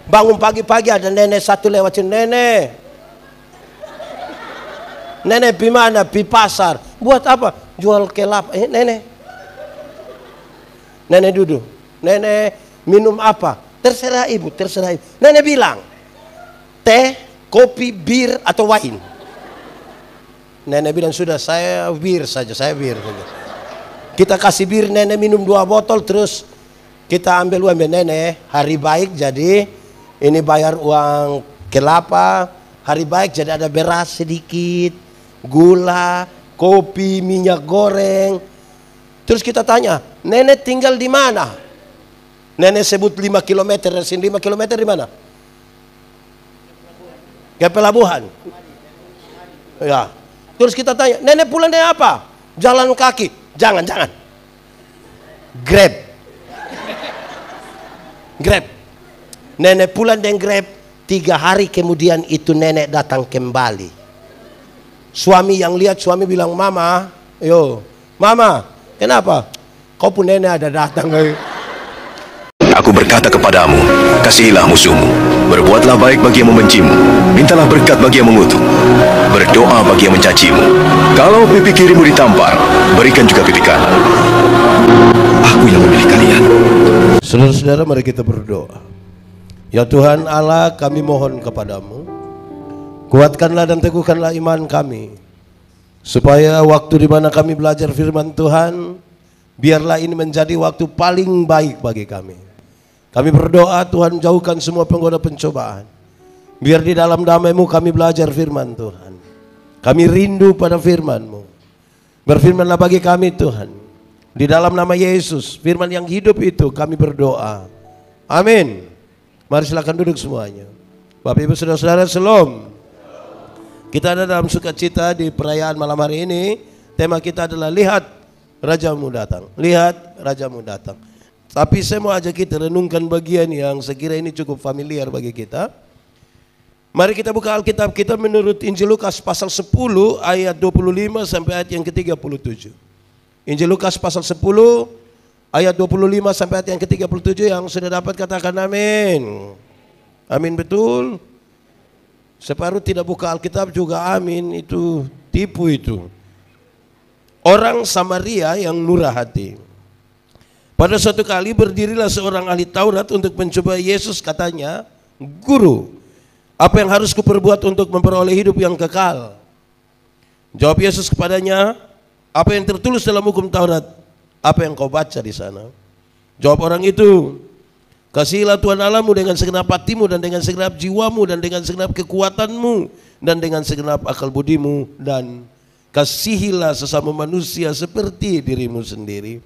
Bangun pagi-pagi ada nenek satu lewatin, nenek pi mana? Pi pasar. Buat apa? Jual kelapa. Nenek duduk. Nenek minum apa? Terserah ibu, terserah ibu. Nenek bilang, teh, kopi, bir atau wine. Nenek bilang, sudah saya bir saja. Kita kasih bir, nenek minum 2 botol, terus kita ambil uang nenek. Hari baik jadi ini bayar uang kelapa. Hari baik jadi ada beras sedikit, gula, kopi, minyak goreng. Terus kita tanya, nenek tinggal di mana? Nenek sebut 5 km dari sini. 5 km di mana? Ke pelabuhan. Ya. Terus kita tanya, nenek pulang dari apa? Jalan kaki. Jangan. Grab. Nenek pulang dengan Grab. 3 hari kemudian itu nenek datang kembali. Suami yang lihat, suami bilang, Mama, kenapa? Kau pun nenek ada datang. Aku berkata kepadamu, kasihilah musuhmu, berbuatlah baik bagi yang membencimu, mintalah berkat bagi yang mengutuk, berdoa bagi yang mencacimu. Kalau pipi kirimu ditampar, berikan juga pipi kanan. Aku yang memilih kalian. Saudara-saudara, mari kita berdoa. Ya Tuhan Allah, kami mohon kepadamu, kuatkanlah dan teguhkanlah iman kami, supaya waktu di mana kami belajar firman Tuhan, biarlah ini menjadi waktu paling baik bagi kami. Kami berdoa Tuhan, jauhkan semua penggoda pencobaan. Biar di dalam damai-Mu kami belajar firman Tuhan. Kami rindu pada firman-Mu. Berfirmanlah bagi kami Tuhan. Di dalam nama Yesus, firman yang hidup itu kami berdoa. Amin. Mari silakan duduk semuanya. Bapak Ibu Saudara-saudara, Shalom. Kita ada dalam sukacita di perayaan malam hari ini. Tema kita adalah lihat Rajamu datang. Lihat Rajamu datang. Tapi saya mau ajak kita renungkan bagian yang sekira ini cukup familiar bagi kita. Mari kita buka Alkitab kita menurut Injil Lukas pasal 10 ayat 25 sampai ayat yang ke-37. Injil Lukas pasal 10 ayat 25 sampai ayat yang ke-37, yang sudah dapat katakan amin. Amin, betul. Separuh tidak buka Alkitab juga amin, itu tipu itu. Orang Samaria yang murah hati. Pada suatu kali berdirilah seorang ahli Taurat untuk mencoba Yesus, katanya, Guru, apa yang harus kuperbuat untuk memperoleh hidup yang kekal? Jawab Yesus kepadanya, apa yang tertulis dalam hukum Taurat? Apa yang kau baca di sana? Jawab orang itu, kasihilah Tuhan Allahmu dengan segenap hatimu dan dengan segenap jiwamu dan dengan segenap kekuatanmu dan dengan segenap akal budimu, dan kasihilah sesama manusia seperti dirimu sendiri.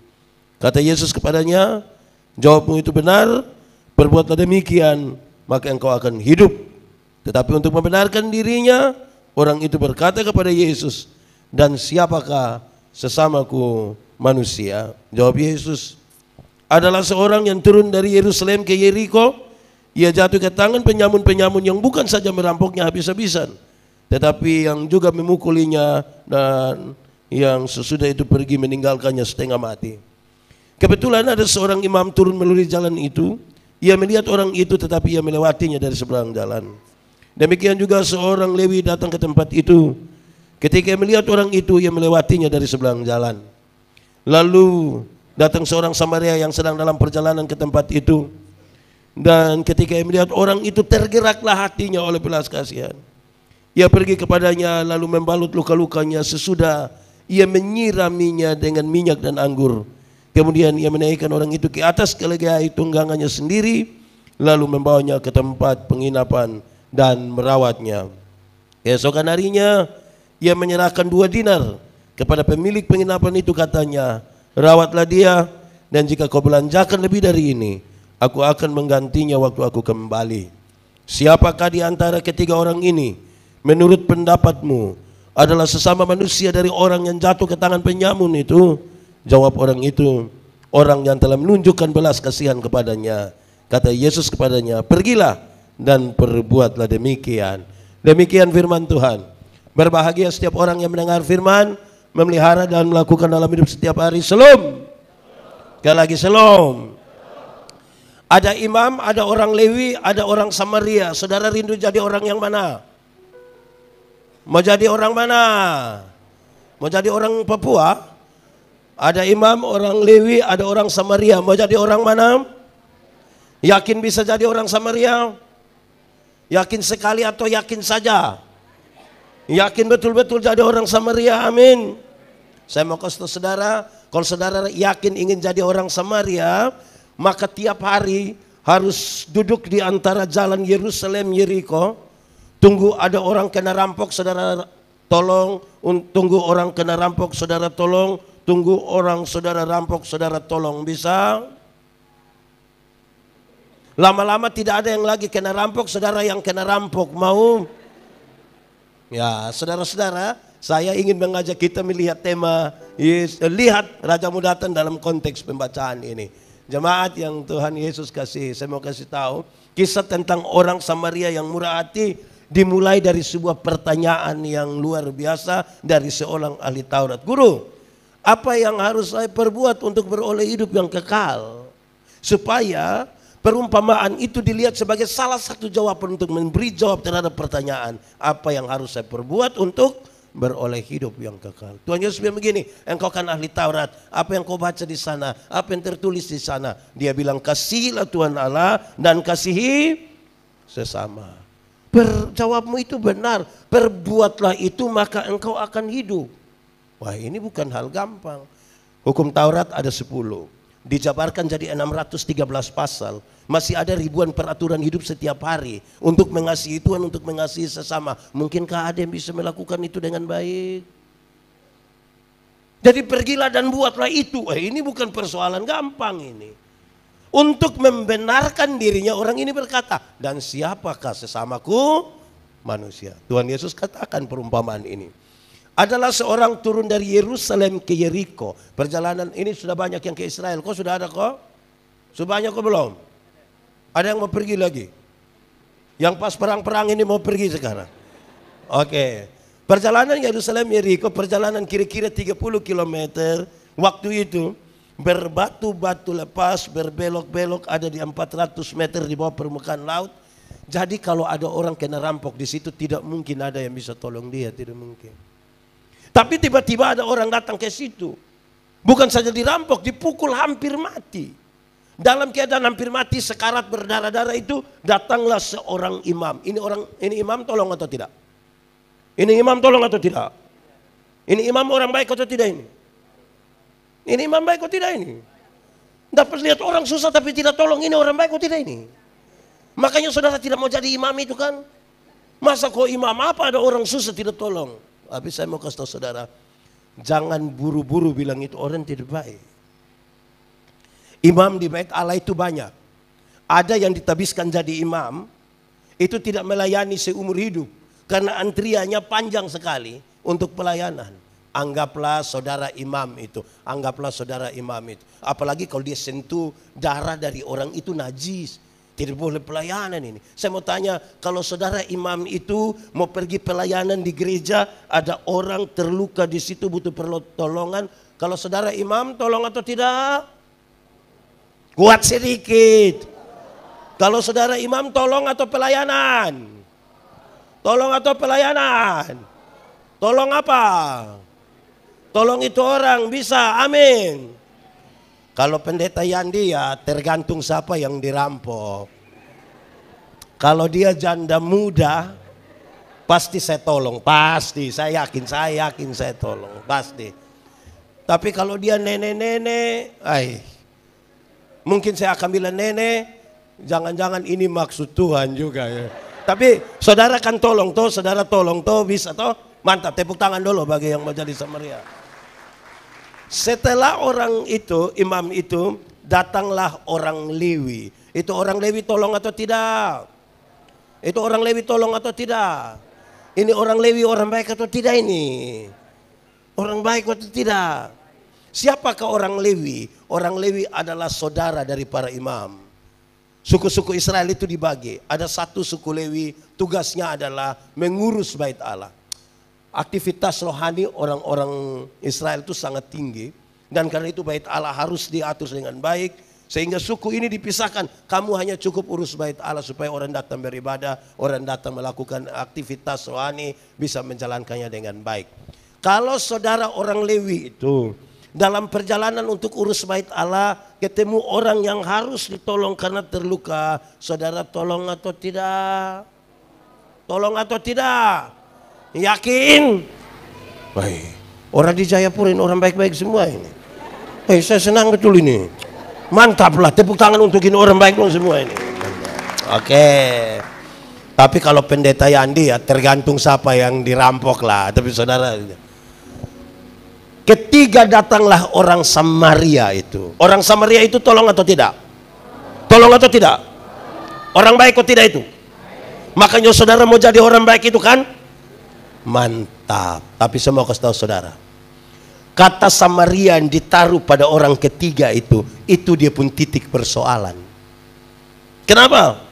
Kata Yesus kepadanya, jawabmu itu benar, perbuatlah demikian, maka engkau akan hidup. Tetapi untuk membenarkan dirinya, orang itu berkata kepada Yesus, dan siapakah sesamaku manusia? Jawab Yesus, adalah seorang yang turun dari Yerusalem ke Yeriko. Ia jatuh ke tangan penyamun-penyamun yang bukan saja merampoknya habis-habisan, tetapi yang juga memukulinya, dan yang sesudah itu pergi meninggalkannya setengah mati. Kebetulan ada seorang imam turun melalui jalan itu. Ia melihat orang itu, tetapi ia melewatinya dari seberang jalan. Demikian juga seorang Lewi datang ke tempat itu. Ketika ia melihat orang itu, ia melewatinya dari seberang jalan. Lalu datang seorang Samaria yang sedang dalam perjalanan ke tempat itu. Dan ketika ia melihat orang itu, tergeraklah hatinya oleh belas kasihan. Ia pergi kepadanya lalu membalut luka-lukanya. Sesudah ia menyiraminya dengan minyak dan anggur. Kemudian ia menaikkan orang itu ke atas keledai tunggangannya sendiri, lalu membawanya ke tempat penginapan dan merawatnya. Keesokan harinya ia menyerahkan 2 dinar kepada pemilik penginapan itu, katanya, rawatlah dia, dan jika kau belanjakan lebih dari ini, aku akan menggantinya waktu aku kembali. Siapakah di antara ketiga orang ini menurut pendapatmu adalah sesama manusia dari orang yang jatuh ke tangan penyamun itu? Jawab orang itu, orang yang telah menunjukkan belas kasihan kepadanya. Kata Yesus kepadanya, pergilah dan perbuatlah demikian. Demikian firman Tuhan. Berbahagia setiap orang yang mendengar firman, memelihara dan melakukan dalam hidup setiap hari. Shalom. Sekali lagi shalom. Ada imam, ada orang Lewi, ada orang Samaria. Saudara rindu jadi orang yang mana? Mau jadi orang mana? Mau jadi orang Papua? Ada imam, orang Lewi, ada orang Samaria. Mau jadi orang mana? Yakin bisa jadi orang Samaria? Yakin sekali atau yakin saja? Yakin betul-betul jadi orang Samaria, amin. Saya mau kasih tahu saudara, kalau saudara yakin ingin jadi orang Samaria, maka tiap hari harus duduk di antara jalan Yerusalem, Yeriko. Tunggu ada orang kena rampok, saudara tolong. Tunggu orang kena rampok, saudara tolong. Tunggu orang saudara rampok, saudara tolong. Bisa? Lama-lama tidak ada yang lagi kena rampok, saudara yang kena rampok. Mau? Ya, saudara-saudara, saya ingin mengajak kita melihat tema lihat Rajamu datang dalam konteks pembacaan ini. Jemaat yang Tuhan Yesus kasih, saya mau kasih tahu kisah tentang orang Samaria yang murah hati dimulai dari sebuah pertanyaan yang luar biasa dari seorang ahli Taurat. Guru, apa yang harus saya perbuat untuk beroleh hidup yang kekal? Supaya perumpamaan itu dilihat sebagai salah satu jawaban untuk memberi jawab terhadap pertanyaan. Apa yang harus saya perbuat untuk beroleh hidup yang kekal? Tuhan Yesus bilang begini, engkau kan ahli Taurat. Apa yang kau baca di sana? Apa yang tertulis di sana? Dia bilang, kasihilah Tuhan Allah dan kasihi sesama. Jawabmu itu benar. Perbuatlah itu maka engkau akan hidup. Wah, ini bukan hal gampang. Hukum Taurat ada 10. Dijabarkan jadi 613 pasal. Masih ada ribuan peraturan hidup setiap hari. Untuk mengasihi Tuhan, untuk mengasihi sesama. Mungkinkah ada yang bisa melakukan itu dengan baik? Jadi pergilah dan buatlah itu. Ini bukan persoalan gampang ini. Untuk membenarkan dirinya orang ini berkata, dan siapakah sesamaku? Manusia. Tuhan Yesus katakan perumpamaan ini. Adalah seorang turun dari Yerusalem ke Yeriko. Perjalanan ini sudah banyak yang ke Israel. Kok sudah ada kok? Sudah banyak kok belum? Ada yang mau pergi lagi? Yang pas perang-perang ini mau pergi sekarang? Oke. Perjalanan Yerusalem Yeriko, perjalanan kira-kira 30 km. Waktu itu berbatu-batu lepas, berbelok-belok, ada di 400 meter di bawah permukaan laut. Jadi kalau ada orang kena rampok di situ, tidak mungkin ada yang bisa tolong dia, tidak mungkin. Tapi tiba-tiba ada orang datang ke situ. Bukan saja dirampok, dipukul hampir mati. Dalam keadaan hampir mati, sekarat berdarah-darah itu, datanglah seorang imam. Ini imam tolong atau tidak? Ini imam tolong atau tidak? Ini imam orang baik atau tidak ini? Ini imam baik atau tidak ini? Dapat lihat orang susah tapi tidak tolong, ini orang baik atau tidak ini? Makanya saudara tidak mau jadi imam itu kan? Masa kok imam apa ada orang susah tidak tolong? Tapi saya mau kasih tahu saudara, jangan buru-buru bilang itu orang tidak baik. Imam di bait Allah itu banyak. Ada yang ditabiskan jadi imam, itu tidak melayani seumur hidup. Karena antriannya panjang sekali untuk pelayanan. Anggaplah saudara imam itu. Anggaplah saudara imam itu. Apalagi kalau dia sentuh darah dari orang itu najis. Tidak boleh pelayanan ini. Saya mau tanya, kalau saudara imam itu mau pergi pelayanan di gereja, ada orang terluka di situ butuh pertolongan. Kalau saudara imam tolong atau tidak? Kuat sedikit. Kalau saudara imam tolong atau pelayanan? Tolong atau pelayanan? Tolong apa? Tolong itu orang bisa, amin. Kalau pendeta Yandi ya tergantung siapa yang dirampok. Kalau dia janda muda, pasti saya tolong, pasti. Saya yakin saya tolong, pasti. Tapi kalau dia nenek-nenek, mungkin saya akan bilang nenek, jangan-jangan ini maksud Tuhan juga ya. Tapi saudara kan tolong toh, saudara tolong toh, bisa toh. Mantap, tepuk tangan dulu bagi yang mau jadi Samaria. Setelah orang itu, imam itu, datanglah orang Lewi. Itu orang Lewi tolong atau tidak? Itu orang Lewi tolong atau tidak? Ini orang Lewi orang baik atau tidak ini? Orang baik atau tidak? Siapakah orang Lewi? Orang Lewi adalah saudara dari para imam. Suku-suku Israel itu dibagi. Ada satu suku Lewi, tugasnya adalah mengurus bait Allah. Aktivitas rohani orang-orang Israel itu sangat tinggi. Dan karena itu bait Allah harus diatur dengan baik. Sehingga suku ini dipisahkan. Kamu hanya cukup urus bait Allah supaya orang datang beribadah, orang datang melakukan aktivitas rohani, bisa menjalankannya dengan baik. Kalau saudara orang Lewi itu dalam perjalanan untuk urus bait Allah, ketemu orang yang harus ditolong karena terluka, saudara tolong atau tidak? Tolong atau tidak? Yakin? Baik. Orang di Jayapura ini orang baik-baik semua ini. Saya senang betul ini. Mantap lah, tepuk tangan untuk ini orang baik dong semua ini. Oke. Tapi kalau pendeta Yandi ya tergantung siapa yang dirampok lah. Tapi saudara, ketiga datanglah orang Samaria itu. Orang Samaria itu tolong atau tidak? Tolong atau tidak? Orang baik atau tidak itu? Makanya saudara mau jadi orang baik itu kan? Mantap. Tapi saya mau kasih tahu saudara, kata Samaria yang ditaruh pada orang ketiga itu dia pun titik persoalan. Kenapa?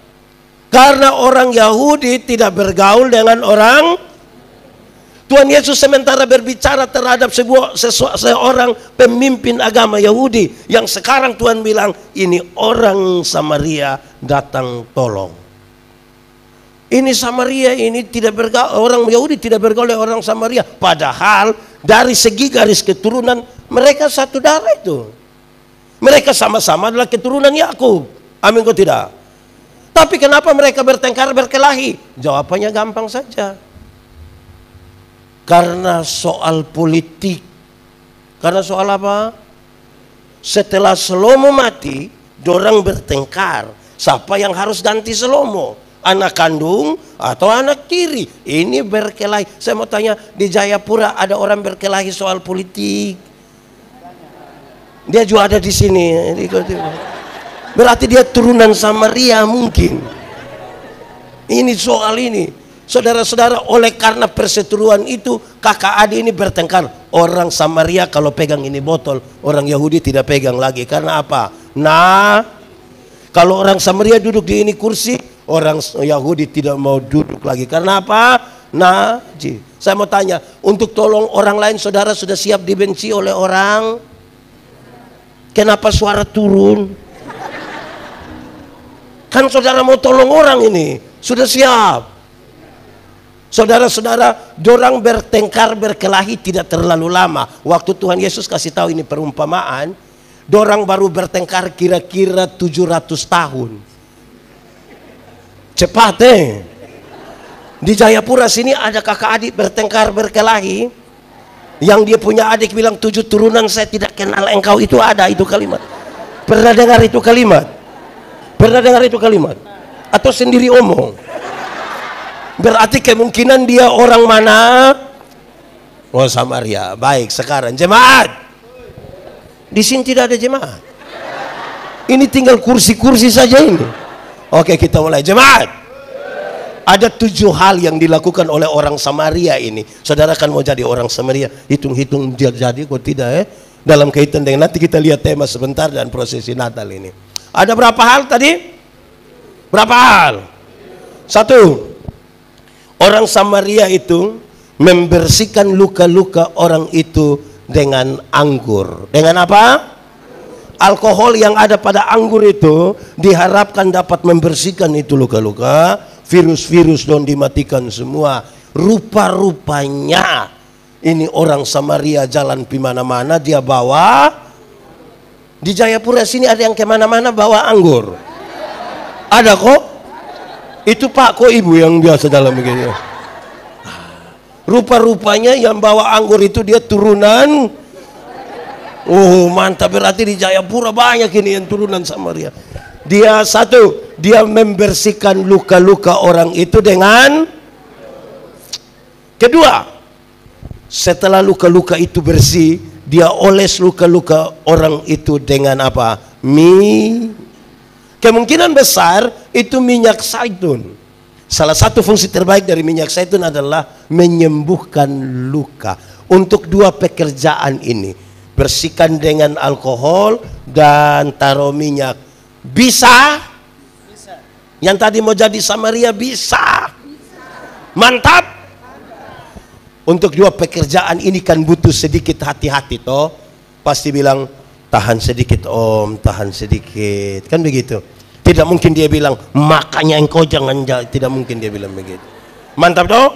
Karena orang Yahudi tidak bergaul dengan orang. Tuhan Yesus sementara berbicara terhadap seorang pemimpin agama Yahudi, yang sekarang Tuhan bilang ini orang Samaria datang tolong. Ini Samaria ini tidak bergaul, orang Yahudi tidak bergaul dengan orang Samaria. Padahal dari segi garis keturunan mereka satu darah itu. Mereka sama-sama adalah keturunan Yakub. Amin kok tidak? Tapi kenapa mereka bertengkar berkelahi? Jawabannya gampang saja. Karena soal politik. Karena soal apa? Setelah Salomo mati, dorang bertengkar. Siapa yang harus ganti Salomo? Anak kandung atau anak tiri? Ini berkelahi. Saya mau tanya, di Jayapura ada orang berkelahi soal politik? Dia juga ada di sini. Berarti dia turunan Samaria mungkin. Ini soal ini. Saudara-saudara, oleh karena perseteruan itu kakak adik ini bertengkar. Orang Samaria kalau pegang ini botol, orang Yahudi tidak pegang lagi. Karena apa? Nah, kalau orang Samaria duduk di ini kursi, orang Yahudi tidak mau duduk lagi. Karena apa? Najis. Saya mau tanya, untuk tolong orang lain saudara sudah siap dibenci oleh orang? Kenapa suara turun? Kan saudara mau tolong orang ini, sudah siap. Saudara-saudara, dorang bertengkar berkelahi tidak terlalu lama. Waktu Tuhan Yesus kasih tahu ini perumpamaan, dorang baru bertengkar kira-kira 700 tahun. Cepat Di Jayapura sini ada kakak adik bertengkar berkelahi. Yang dia punya adik bilang 7 turunan saya tidak kenal engkau, itu ada itu kalimat. Pernah dengar itu kalimat? Pernah dengar itu kalimat? Atau sendiri omong? Berarti kemungkinan dia orang mana? Oh, Samaria. Baik, sekarang jemaat. Di sini tidak ada jemaat. Ini tinggal kursi-kursi saja ini. Oke, kita mulai. Jemaat. Ada 7 hal yang dilakukan oleh orang Samaria ini. Saudara kan mau jadi orang Samaria, hitung-hitung dia jadi kok tidak dalam kaitan dengan nanti kita lihat tema sebentar dan prosesi Natal ini. Ada berapa hal tadi? Berapa hal? 1. Orang Samaria itu membersihkan luka-luka orang itu dengan anggur. Dengan apa? Alkohol yang ada pada anggur itu diharapkan dapat membersihkan itu luka-luka. Virus-virus dong dimatikan semua. Rupa-rupanya ini orang Samaria jalan di mana-mana dia bawa. Di Jayapura sini ada yang kemana-mana bawa anggur. Ada kok? Itu Pak kok Ibu yang biasa dalam begini. Rupa-rupanya yang bawa anggur itu dia turunan. Oh mantap, berarti di Jayapura banyak ini yang turunan Samaria. Dia satu, dia membersihkan luka-luka orang itu dengan. Kedua, setelah luka-luka itu bersih, dia oles luka-luka orang itu dengan apa? Kemungkinan besar itu minyak zaitun. Salah satu fungsi terbaik dari minyak zaitun adalah menyembuhkan luka. Untuk 2 pekerjaan ini, bersihkan dengan alkohol dan taruh minyak. Bisa? Yang tadi mau jadi Samaria bisa. Mantap. Untuk 2 pekerjaan ini kan butuh sedikit hati-hati toh. Pasti bilang, tahan sedikit om, tahan sedikit, kan begitu. Tidak mungkin dia bilang makanya engkau jangan, tidak mungkin dia bilang begitu. Mantap toh.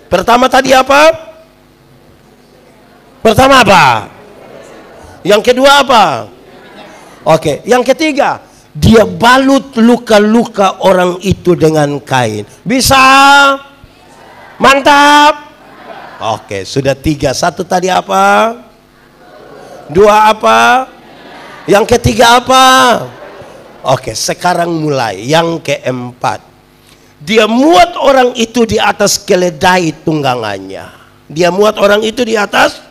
Pertama tadi apa? Pertama apa? Yang kedua apa? Oke, yang ketiga, dia balut luka-luka orang itu dengan kain. Bisa? Mantap. Oke, sudah 3. 1 tadi apa? 2 apa? Yang ketiga apa? Oke, sekarang mulai yang keempat. Dia muat orang itu di atas keledai tunggangannya. Dia muat orang itu di atas.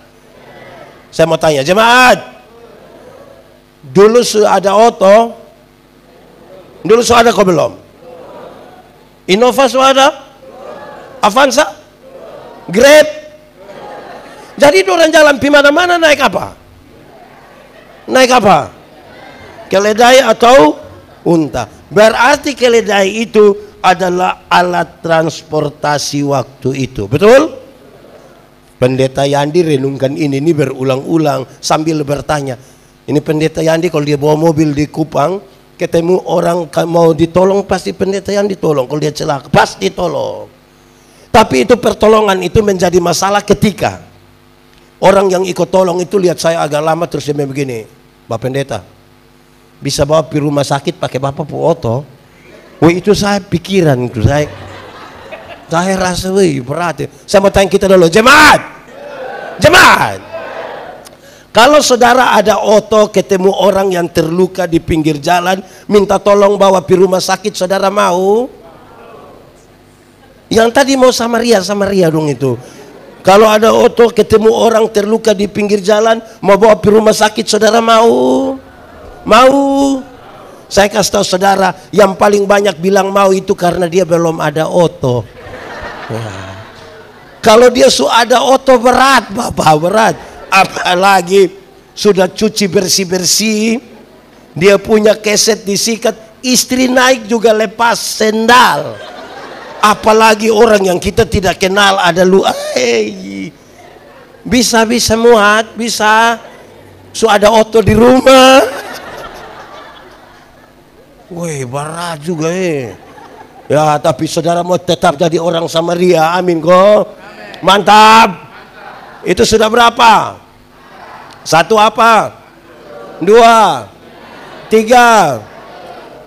Saya mau tanya, jemaat. Dulu sudah ada Otto? Dulu sudah ada kok belum? Innova sudah ada? Avanza? Grab? Jadi orang jalan di mana-mana naik apa? Naik apa? Keledai atau unta. Berarti keledai itu adalah alat transportasi waktu itu. Betul? Pendeta Yandi renungkan ini berulang-ulang sambil bertanya. Ini pendeta Yandi kalau dia bawa mobil di Kupang, ketemu orang mau ditolong, pasti pendeta Yandi tolong. Kalau dia celaka pasti tolong. Tapi itu pertolongan itu menjadi masalah ketika orang yang ikut tolong itu lihat saya agak lama, terus dia begini, Bapak Pendeta, bisa bawa pergi rumah sakit pakai Bapak Otto? Wih, itu saya pikiran itu, saya rasa wih berat. Saya mau tanya kita dulu, jemaat. Kalau saudara ada Otto ketemu orang yang terluka di pinggir jalan, minta tolong bawa pergi rumah sakit, saudara mau? Yang tadi mau Samaria dong itu. Kalau ada Otto ketemu orang terluka di pinggir jalan, mau bawa pergi rumah sakit, saudara mau? Mau? Saya kasih tahu saudara, yang paling banyak bilang mau itu karena dia belum ada Otto. Wah. Kalau dia sudah ada Otto berat, Bapak berat. Apalagi sudah cuci bersih-bersih, dia punya keset disikat, istri naik juga lepas sendal. Apalagi orang yang kita tidak kenal ada lu, bisa muat, bisa. Sudah ada Otto di rumah. Woi, berat juga ya, tapi saudara mau tetap jadi orang Samaria, amin kok. Mantap. Itu sudah berapa? 1 apa? 2, 3,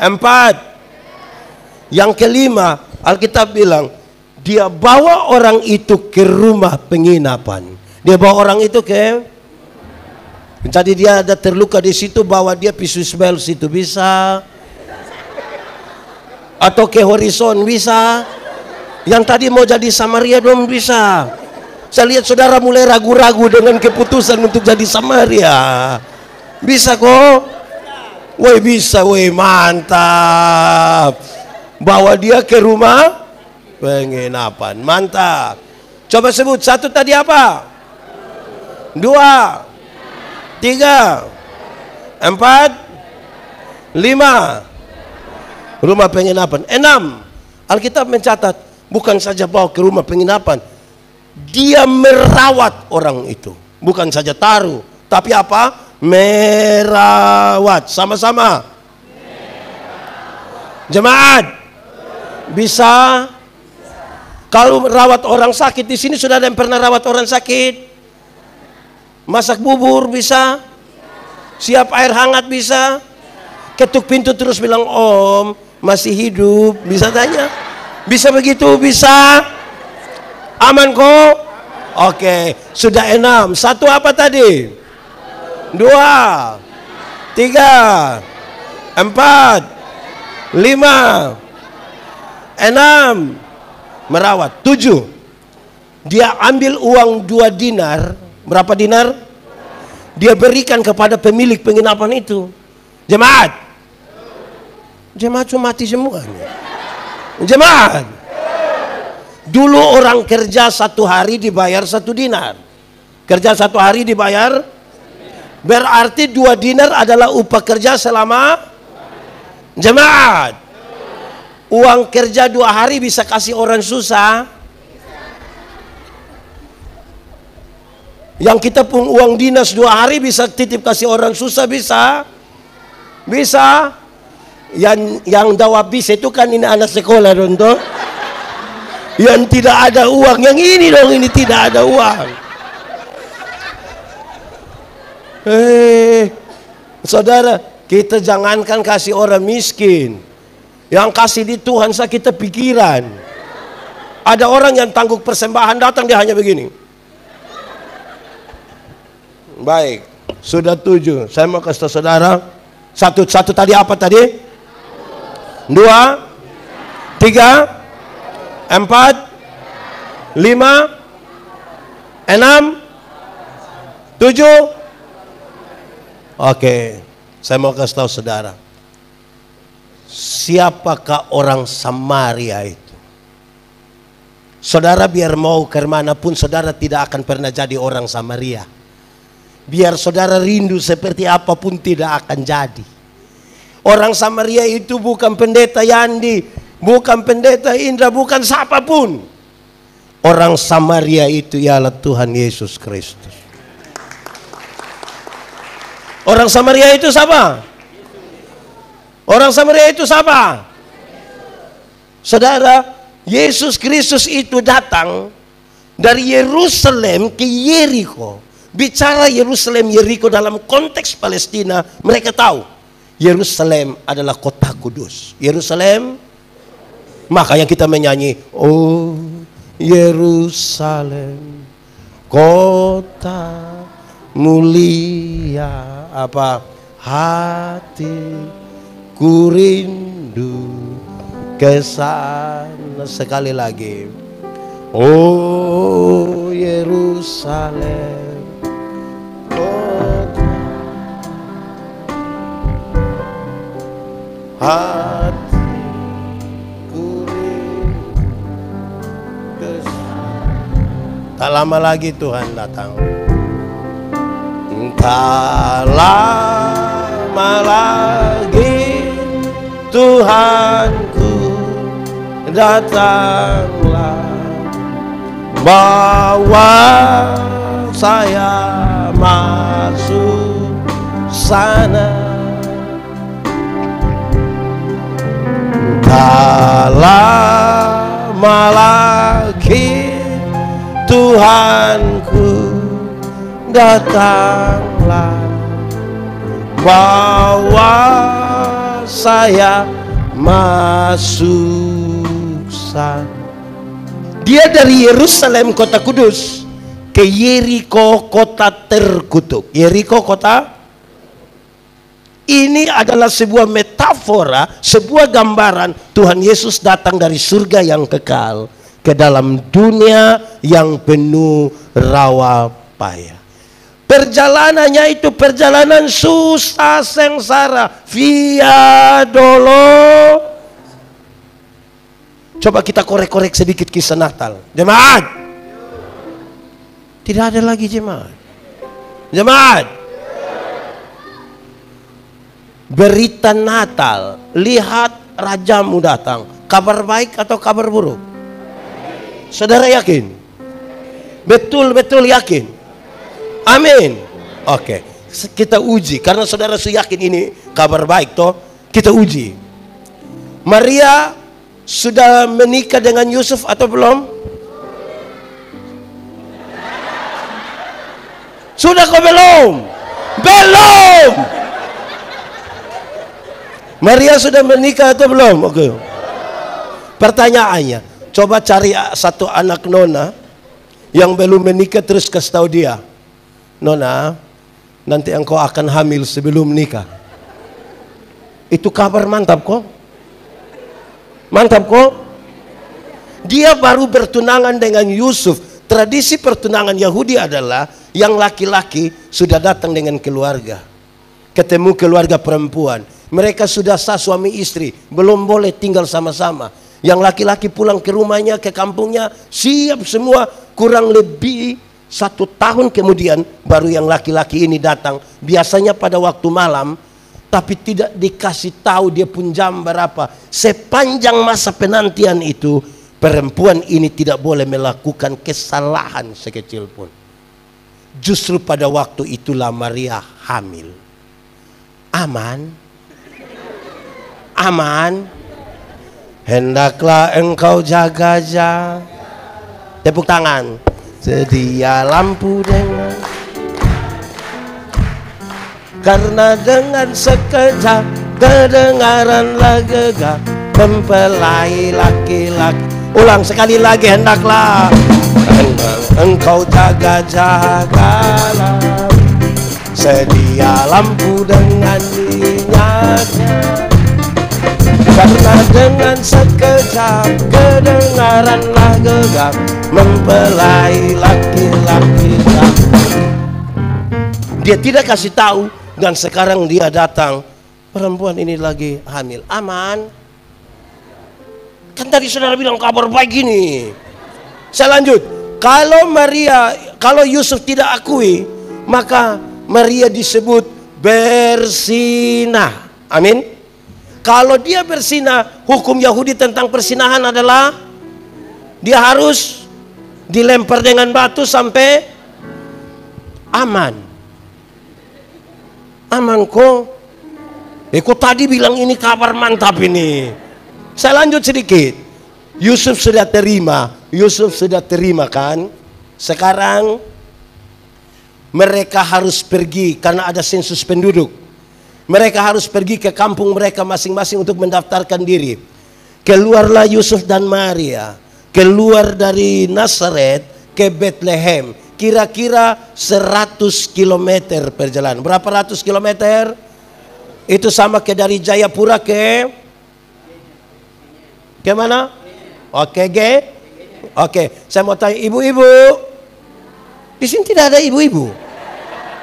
4. Yang kelima, Alkitab bilang dia bawa orang itu ke rumah penginapan. Dia bawa orang itu ke, tadi dia ada terluka di situ, bawa dia pisus bel situ bisa, atau ke Horizon bisa. Yang tadi mau jadi Samaria belum bisa. Saya lihat saudara mulai ragu-ragu dengan keputusan untuk jadi Samaria. Bisa kok? Woi bisa, woi mantap. Bawa dia ke rumah penginapan, mantap. Coba sebut 1 tadi apa? 2, 3, 4, 5. Rumah penginapan. 6. Alkitab mencatat, bukan saja bawa ke rumah penginapan, dia merawat orang itu. Bukan saja taruh, tapi apa? Merawat. Sama-sama. Jemaat, bisa? Kalau rawat orang sakit, di sini sudah ada yang pernah rawat orang sakit? Masak bubur bisa? Siap air hangat bisa? Ketuk pintu terus bilang, Om masih hidup, bisa tanya? Bisa begitu? Bisa? Aman kok? Oke, sudah 6. 1 apa tadi? 2, 3, 4, 5, 6. Merawat. 7. Dia ambil uang 2 dinar. Berapa dinar? Dia berikan kepada pemilik penginapan itu. Jemaat cuma mati semua. Jemaat, dulu orang kerja 1 hari dibayar 1 dinar. Kerja 1 hari dibayar, berarti 2 dinar adalah upah kerja selama. Jemaat, uang kerja 2 hari bisa kasih orang susah? Yang kita pun uang dinas 2 hari bisa titip kasih orang susah, bisa? Bisa? Yang jawab bisa itu kan ini anak sekolah dong toh. Yang tidak ada uang, yang ini dong, ini tidak ada uang. Saudara, kita jangankan kasih orang miskin, yang kasih di Tuhan saya kita pikiran. Ada orang yang tangguh persembahan datang dia hanya begini. Baik, sudah 7. Saya mau kasih tahu saudara, satu tadi apa tadi? 2, 3, 4, 5, 6, tujuh. Oke, saya mau kasih tahu saudara, siapakah orang Samaria itu? Saudara biar mau kemanapun, saudara tidak akan pernah jadi orang Samaria. Biar saudara rindu seperti apapun tidak akan jadi. Orang Samaria itu bukan pendeta Yandi, bukan pendeta Indra, bukan siapapun. Orang Samaria itu ialah Tuhan Yesus Kristus. Orang Samaria itu siapa? Orang Samaria itu siapa? Saudara, Yesus Kristus itu datang dari Yerusalem ke Yeriko. Bicara Yerusalem, Yeriko dalam konteks Palestina, mereka tahu Yerusalem adalah kota kudus. Yerusalem, makanya kita menyanyi, oh Yerusalem, kota mulia, apa hatiku rindu ke sana. Sekali lagi, oh Yerusalem, hatiku rindu. Tak lama lagi Tuhan datang. Tak lama lagi Tuhanku datanglah, bawa saya masuk sana. Tak lama lagi Tuhanku datanglah, bawa saya masuk sana. Dia dari Yerusalem kota kudus ke Yeriko kota terkutuk. Yeriko kota, ini adalah sebuah metafora, sebuah gambaran Tuhan Yesus datang dari surga yang kekal ke dalam dunia yang penuh rawa payah. Perjalanannya itu perjalanan susah sengsara, via dolo. Coba kita korek-korek sedikit kisah Natal. Jemaat, tidak ada lagi jemaat. Jemaat, berita Natal, lihat rajamu datang. Kabar baik atau kabar buruk? Saudara yakin? Betul-betul yakin? Amin. Oke, kita uji. Karena saudara yakin ini kabar baik toh, kita uji. Maria sudah menikah dengan Yusuf atau belum? Sudah kok belum? Belum. Maria sudah menikah atau belum? Oke. Pertanyaannya, coba cari satu anak nona yang belum menikah terus kasih tahu dia, Nona, nanti engkau akan hamil sebelum nikah. Itu kabar mantap kok. Mantap kok. Dia baru bertunangan dengan Yusuf. Tradisi pertunangan Yahudi adalah yang laki-laki sudah datang dengan keluarga, ketemu keluarga perempuan. Mereka sudah sah suami istri, belum boleh tinggal sama-sama. Yang laki-laki pulang ke rumahnya, ke kampungnya, siap semua. Kurang lebih 1 tahun kemudian baru yang laki-laki ini datang. Biasanya pada waktu malam, tapi tidak dikasih tahu dia pun jam berapa. Sepanjang masa penantian itu, perempuan ini tidak boleh melakukan kesalahan sekecil pun. Justru pada waktu itulah Maria hamil. Aman? Aman? Hendaklah engkau jaga-jaga. Tepuk tangan. Sedia lampu dengan, karena dengan sekejap kedengaranlah gegap mempelai laki-laki. Ulang sekali lagi, hendaklah engkau jaga-jagalah, sedia lampu dengan minyaknya, karena dengan sekejap kedengaranlah gegap mempelai laki-laki. Dia tidak kasih tahu, dan sekarang dia datang. Perempuan ini lagi hamil. Aman? Kan tadi saudara bilang kabar baik gini. Saya lanjut. Kalau Yusuf tidak akui, maka Maria disebut bersinah. Amin. Kalau dia bersinah, hukum Yahudi tentang persinahan adalah dia harus dilempar dengan batu sampai aman. Aman kok. Kok tadi bilang ini kabar mantap ini. Saya lanjut sedikit. Yusuf sudah terima kan. Sekarang mereka harus pergi karena ada sensus penduduk. Mereka harus pergi ke kampung mereka masing-masing untuk mendaftarkan diri. Keluarlah Yusuf dan Maria, keluar dari Nazaret ke Bethlehem. Kira-kira 100 km perjalanan. Berapa ratus kilometer? Itu sama ke dari Jayapura ke mana? Oke, saya mau tanya ibu-ibu. Di sini tidak ada ibu-ibu.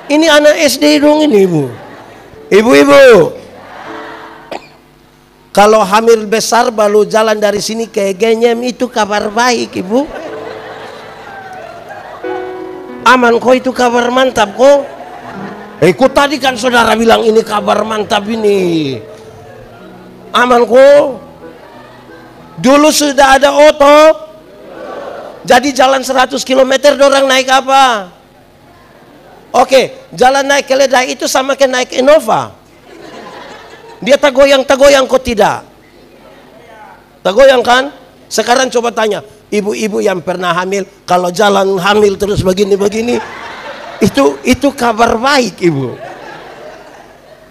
Ini anak SD dong ini, ibu. Ibu-ibu. Kalau hamil besar baru jalan dari sini ke Genyem, itu kabar baik, ibu. Aman kok, itu kabar mantap kok. Kok tadi kan saudara bilang ini kabar mantap ini. Aman kok. Dulu sudah ada oto. Jadi jalan 100 km orang naik apa? Oke, jalan naik keledai itu sama kayak naik Innova. Dia tagoyang kok tidak? Tagoyang kan? Sekarang coba tanya, ibu-ibu yang pernah hamil, kalau jalan hamil terus begini-begini, itu kabar baik, ibu.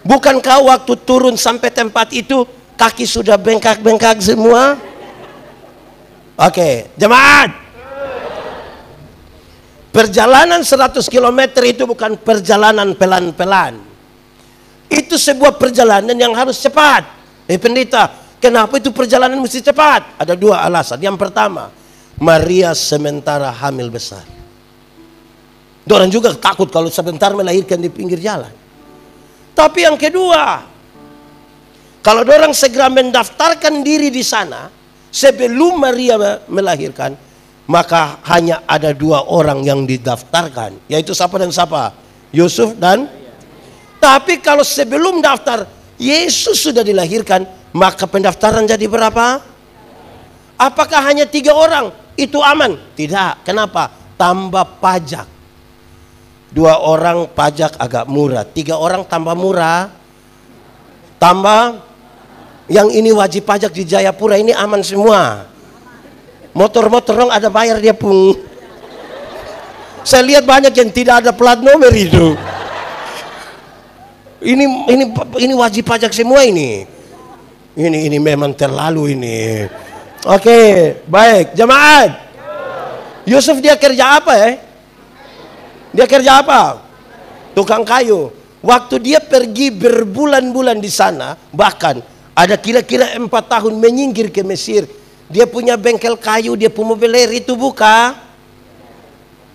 Bukankah waktu turun sampai tempat itu kaki sudah bengkak-bengkak semua? Oke, jemaat. Perjalanan 100 km itu bukan perjalanan pelan-pelan. Itu sebuah perjalanan yang harus cepat. Pendeta, kenapa itu perjalanan mesti cepat? Ada dua alasan. Yang pertama, Maria sementara hamil besar. Orang juga takut kalau sebentar melahirkan di pinggir jalan. Tapi yang kedua, kalau orang segera mendaftarkan diri di sana sebelum Maria melahirkan, maka hanya ada dua orang yang didaftarkan, yaitu siapa dan siapa? Yusuf dan. Tapi kalau sebelum daftar Yesus sudah dilahirkan, maka pendaftaran jadi berapa? Apakah hanya 3 orang? Itu aman? Tidak. Kenapa? Tambah pajak. 2 orang pajak agak murah, 3 orang tambah murah. Tambah yang ini wajib pajak di Jayapura ini aman semua. Motor-motor dong ada bayar dia pun. Saya lihat banyak yang tidak ada plat nomor itu. Ini wajib pajak semua ini. Ini memang terlalu ini. Oke, baik, jemaat. Yusuf dia kerja apa ya? Dia kerja apa? Tukang kayu. Waktu dia pergi berbulan-bulan di sana, bahkan ada kira-kira 4 tahun menyingkir ke Mesir. Dia punya bengkel kayu, dia punya mobil air itu buka.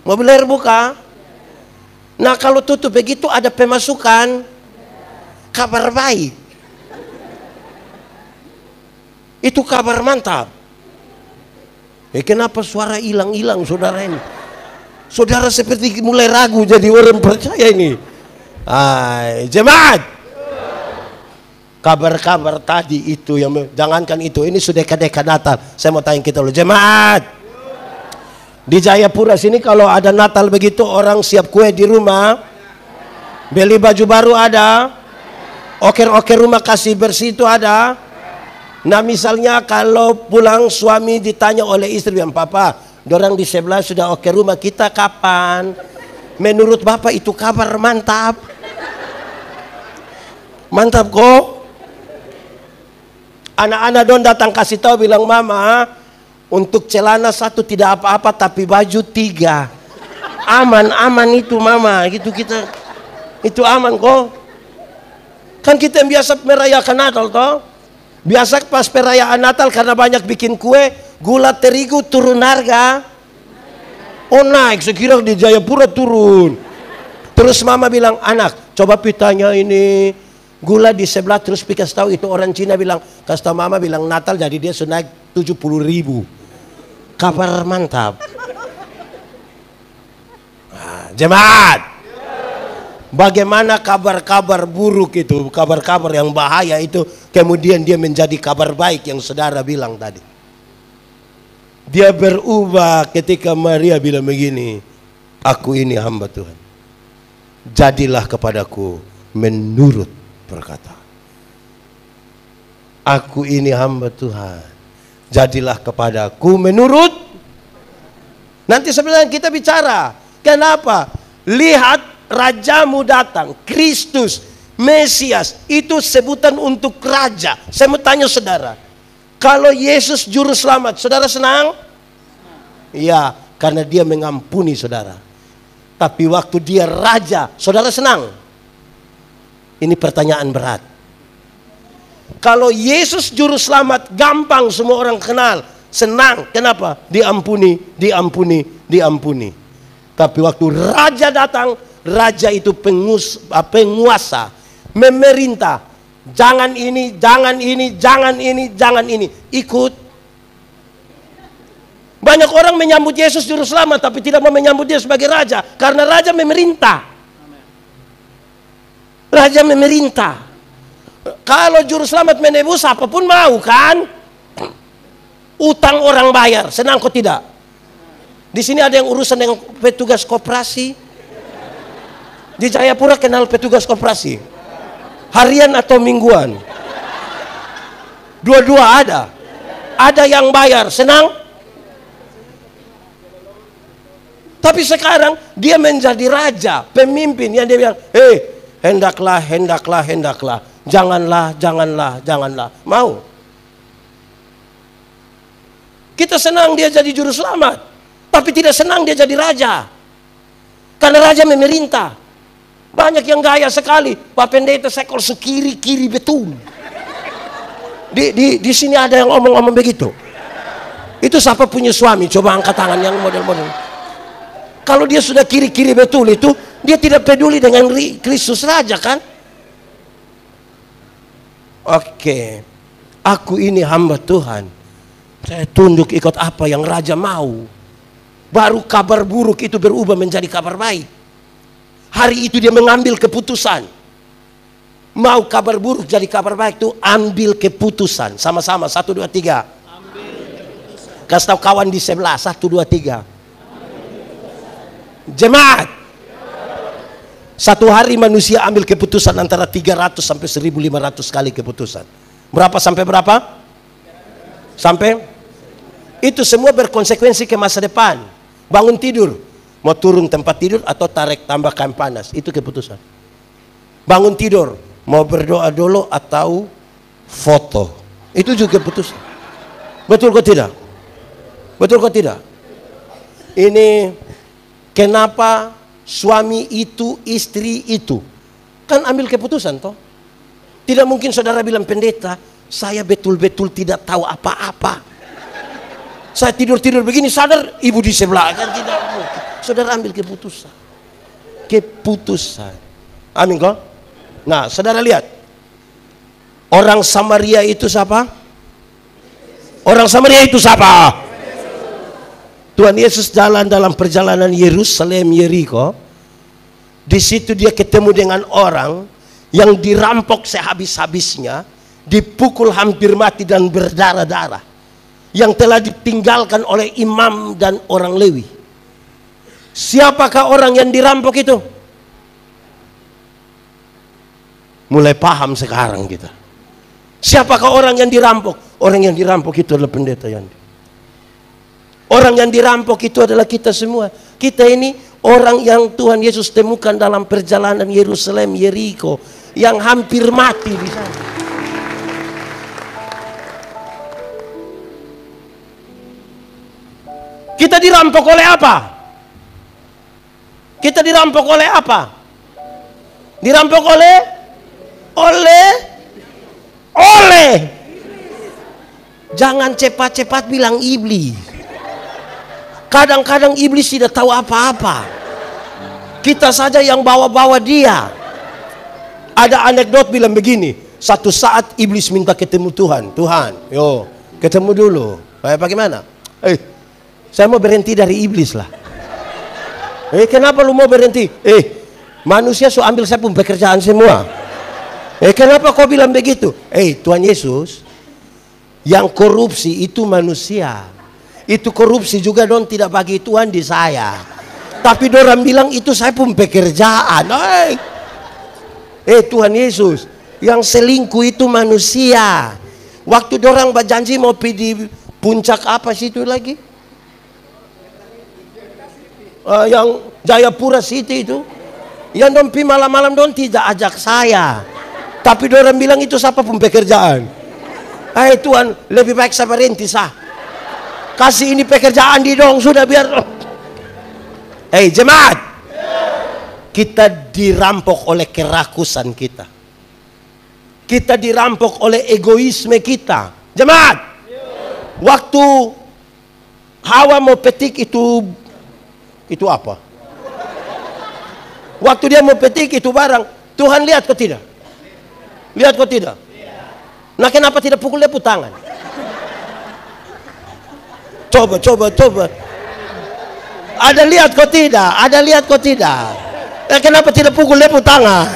Mobil air buka. Nah kalau tutup begitu ada pemasukan. Kabar baik. Itu kabar mantap. Kenapa suara hilang-hilang saudara ini? Saudara seperti mulai ragu jadi orang percaya ini. Jemaat. Kabar-kabar tadi itu yang jangankan itu, ini sudah dekat Natal. Saya mau tanya kita dulu, jemaat. Di Jayapura sini kalau ada Natal begitu orang siap kue di rumah, beli baju baru ada, oker-oker rumah kasih bersih itu ada. Nah misalnya kalau pulang suami ditanya oleh istri, bilang, "Papa, dorang di sebelah sudah oker rumah, kita kapan?" Menurut Bapak itu kabar mantap. Mantap kok. Anak-anak don datang kasih tahu, bilang, "Mama, untuk celana 1 tidak apa-apa, tapi baju 3. Aman itu Mama." Gitu kita. Itu aman kok. Kan kita yang biasa merayakan Natal toh. Biasa pas perayaan Natal karena banyak bikin kue, gula terigu turun harga. Oh naik, sekira di Jayapura turun. Terus Mama bilang, "Anak, coba pitanya ini gula di sebelah." Terus kasih tahu itu orang Cina bilang, kasih tahu Mama bilang Natal jadi dia sudah naik 70.000. Kabar mantap. Nah, jemaat, bagaimana kabar-kabar buruk itu, kabar-kabar yang bahaya itu, kemudian dia menjadi kabar baik yang saudara bilang tadi. Dia berubah ketika Maria bilang begini, "Aku ini hamba Tuhan. Jadilah kepadaku menurut perkataan." Aku ini hamba Tuhan. Jadilah kepadaku menurut. Nanti sebenarnya kita bicara. Kenapa? Lihat, rajamu datang. Kristus, Mesias. Itu sebutan untuk raja. Saya mau tanya saudara. Kalau Yesus juru selamat, saudara senang? Ya, karena dia mengampuni saudara. Tapi waktu dia raja, saudara senang? Ini pertanyaan berat. Kalau Yesus juru selamat, gampang semua orang kenal, senang. Kenapa? Diampuni, diampuni, diampuni. Tapi waktu raja datang, raja itu penguasa, memerintah. Jangan ini, jangan ini, jangan ini, jangan ini. Ikut. Banyak orang menyambut Yesus juru selamat tapi tidak mau menyambut dia sebagai raja, karena raja memerintah. Raja memerintah. Kalau juru selamat menebus, apapun mau kan? Utang orang bayar, senang kok tidak? Di sini ada yang urusan dengan petugas koperasi. Di Jayapura kenal petugas koperasi? Harian atau mingguan? Dua-dua ada. Ada yang bayar, senang? Tapi sekarang dia menjadi raja, pemimpin yang dia bilang, hendaklah, hendaklah, hendaklah. Janganlah, janganlah, janganlah. Mau? Kita senang dia jadi juru selamat, tapi tidak senang dia jadi raja. Karena raja memerintah. Banyak yang gaya sekali. Pak Pendeta sekol sekiri-kiri betul. Di sini ada yang ngomong-ngomong begitu. Itu siapa punya suami? Coba angkat tangan yang model-model. Kalau dia sudah kiri-kiri betul itu, dia tidak peduli dengan Kristus Raja kan? Oke. Aku ini hamba Tuhan. Saya tunduk ikut apa yang Raja mau. Baru kabar buruk itu berubah menjadi kabar baik. Hari itu dia mengambil keputusan. Mau kabar buruk jadi kabar baik itu ambil keputusan. Sama-sama 1, 2, 3. Kasih tahu kawan di sebelah 1, 2, 3. Jemaat. Satu hari manusia ambil keputusan antara 300 sampai 1500 kali keputusan. Berapa sampai berapa? Sampai? Itu semua berkonsekuensi ke masa depan. Bangun tidur, mau turun tempat tidur atau tarik tambah kain panas, itu keputusan. Bangun tidur, mau berdoa dulu atau foto, itu juga keputusan. Betul kok tidak? Betul kok tidak? Ini kenapa suami itu, istri itu kan ambil keputusan toh? Tidak mungkin saudara bilang, pendeta, saya betul-betul tidak tahu apa-apa. Saya tidur-tidur begini sadar ibu di sebelah, kan tidak mungkin. Saudara ambil keputusan. Keputusan. Amin kok? Nah, saudara lihat. Orang Samaria itu siapa? Orang Samaria itu siapa? Tuhan Yesus jalan dalam perjalanan Yerusalem Yeriko. Di situ dia ketemu dengan orang yang dirampok sehabis-habisnya, dipukul hampir mati dan berdarah-darah, yang telah ditinggalkan oleh imam dan orang Lewi. Siapakah orang yang dirampok itu? Mulai paham sekarang kita. Siapakah orang yang dirampok? Orang yang dirampok itu adalah pendeta Yandi. Orang yang dirampok itu adalah kita semua. Kita ini orang yang Tuhan Yesus temukan dalam perjalanan Yerusalem, Yeriko, yang hampir mati di sana. Kita dirampok oleh apa? Kita dirampok oleh apa? Dirampok oleh Jangan cepat-cepat bilang iblis. Kadang-kadang iblis tidak tahu apa-apa. Kita saja yang bawa-bawa dia. Ada anekdot bilang begini. Satu saat iblis minta ketemu Tuhan. Tuhan, yo ketemu dulu. Bagaimana? Saya mau berhenti dari iblis lah. Kenapa lu mau berhenti? Manusia so ambil saya pun pekerjaan semua. Kenapa kau bilang begitu? Tuhan Yesus, yang korupsi itu manusia. Itu korupsi juga dong tidak bagi Tuhan di saya. Tapi dorang bilang itu saya pun pekerjaan. Tuhan Yesus, yang selingkuh itu manusia. Waktu dorang berjanji mau pergi di puncak apa situ lagi? Yang Jayapura City itu. Yang dong pergi malam-malam dong tidak ajak saya. Tapi dorang bilang itu siapa pun pekerjaan. Tuhan, lebih baik saya berhenti sah. Kasih ini pekerjaan di dong sudah biar. Jemaat, kita dirampok oleh kerakusan kita. Kita dirampok oleh egoisme kita. Jemaat, waktu Hawa mau petik itu apa? Waktu dia mau petik itu barang, Tuhan lihat kok tidak? Lihat kok tidak? Nah, kenapa tidak pukul dia tangan? Coba. Ada lihat kok tidak? Ada lihat kok tidak? Kenapa tidak pukul dia tangan?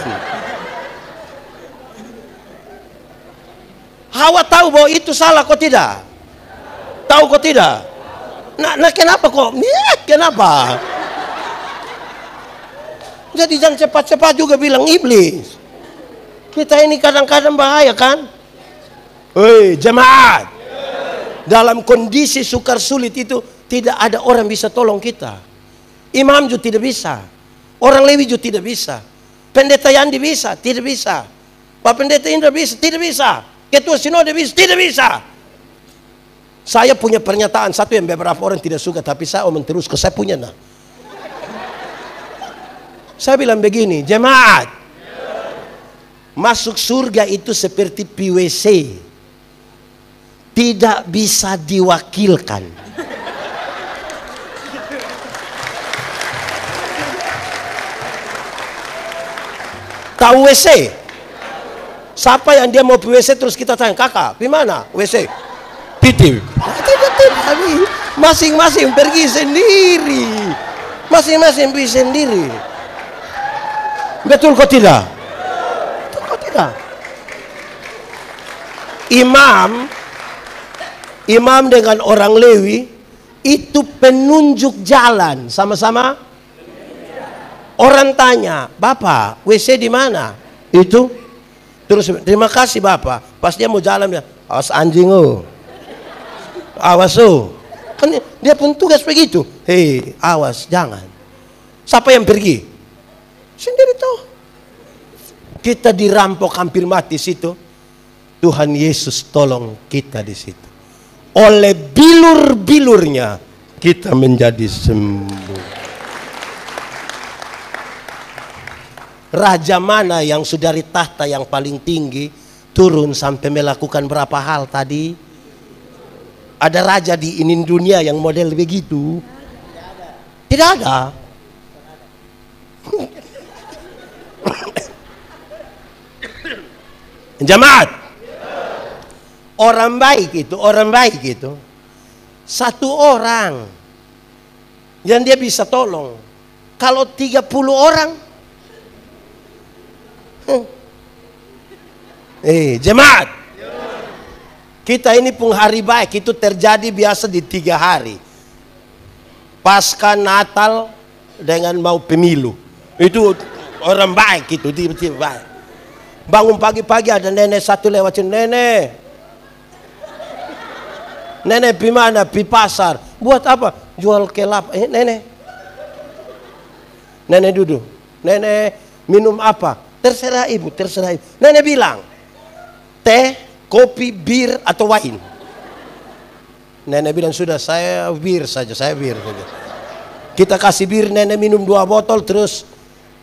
Hawa tahu bahwa itu salah kok tidak? Tahu kok tidak? Nah kenapa kok? Kenapa? Jadi jangan cepat-cepat juga bilang iblis. Kita ini kadang-kadang bahaya kan? Jemaat. Dalam kondisi sukar sulit itu tidak ada orang bisa tolong kita. Imam juga tidak bisa. Orang Lewi juga tidak bisa. Pendeta Yandi bisa, tidak bisa. Pak Pendeta Indra bisa, tidak bisa. Ketua Sinode bisa, tidak bisa. Saya punya pernyataan satu yang beberapa orang tidak suka, tapi saya omong terus ke saya punya nah. Saya bilang begini, jemaat, masuk surga itu seperti PWC. Tidak bisa diwakilkan. Tahu WC? Siapa yang dia mau WC terus kita tanya, kakak, gimana WC? Tidak. Masing-masing pergi sendiri. Masing-masing pergi sendiri. Betul kok tidak? Betul kok tidak? Imam dengan orang Lewi itu penunjuk jalan sama-sama. Orang tanya, Bapak, WC di mana? Itu. Terus terima kasih Bapak. Pas dia mau jalan dia, awas anjing awas Kan dia pun tugas begitu. Awas jangan. Siapa yang pergi? Sendiri tuh. Kita dirampok hampir mati situ. Tuhan Yesus tolong kita di situ. Oleh bilur-bilurnya kita menjadi sembuh. Raja mana yang sudah dari tahta yang paling tinggi turun sampai melakukan berapa hal tadi? Ada raja di ini dunia yang model begitu? Tidak ada. Jemaat, orang baik itu satu orang yang dia bisa tolong. Kalau 30 orang, jemaat, kita ini pun hari baik itu terjadi biasa di 3 hari. Pasca, Natal, dengan mau pemilu. Itu orang baik itu, tiba-tiba baik. Bangun pagi-pagi ada nenek satu lewatin, nenek pi mana? Pi pasar. Buat apa? Jual kelapa. Nenek duduk. Nenek minum apa? Terserah ibu, terserah ibu. Nenek bilang, teh, kopi, bir, atau wine. Nenek bilang, sudah saya bir saja, saya bir saja. Kita kasih bir, nenek minum 2 botol, terus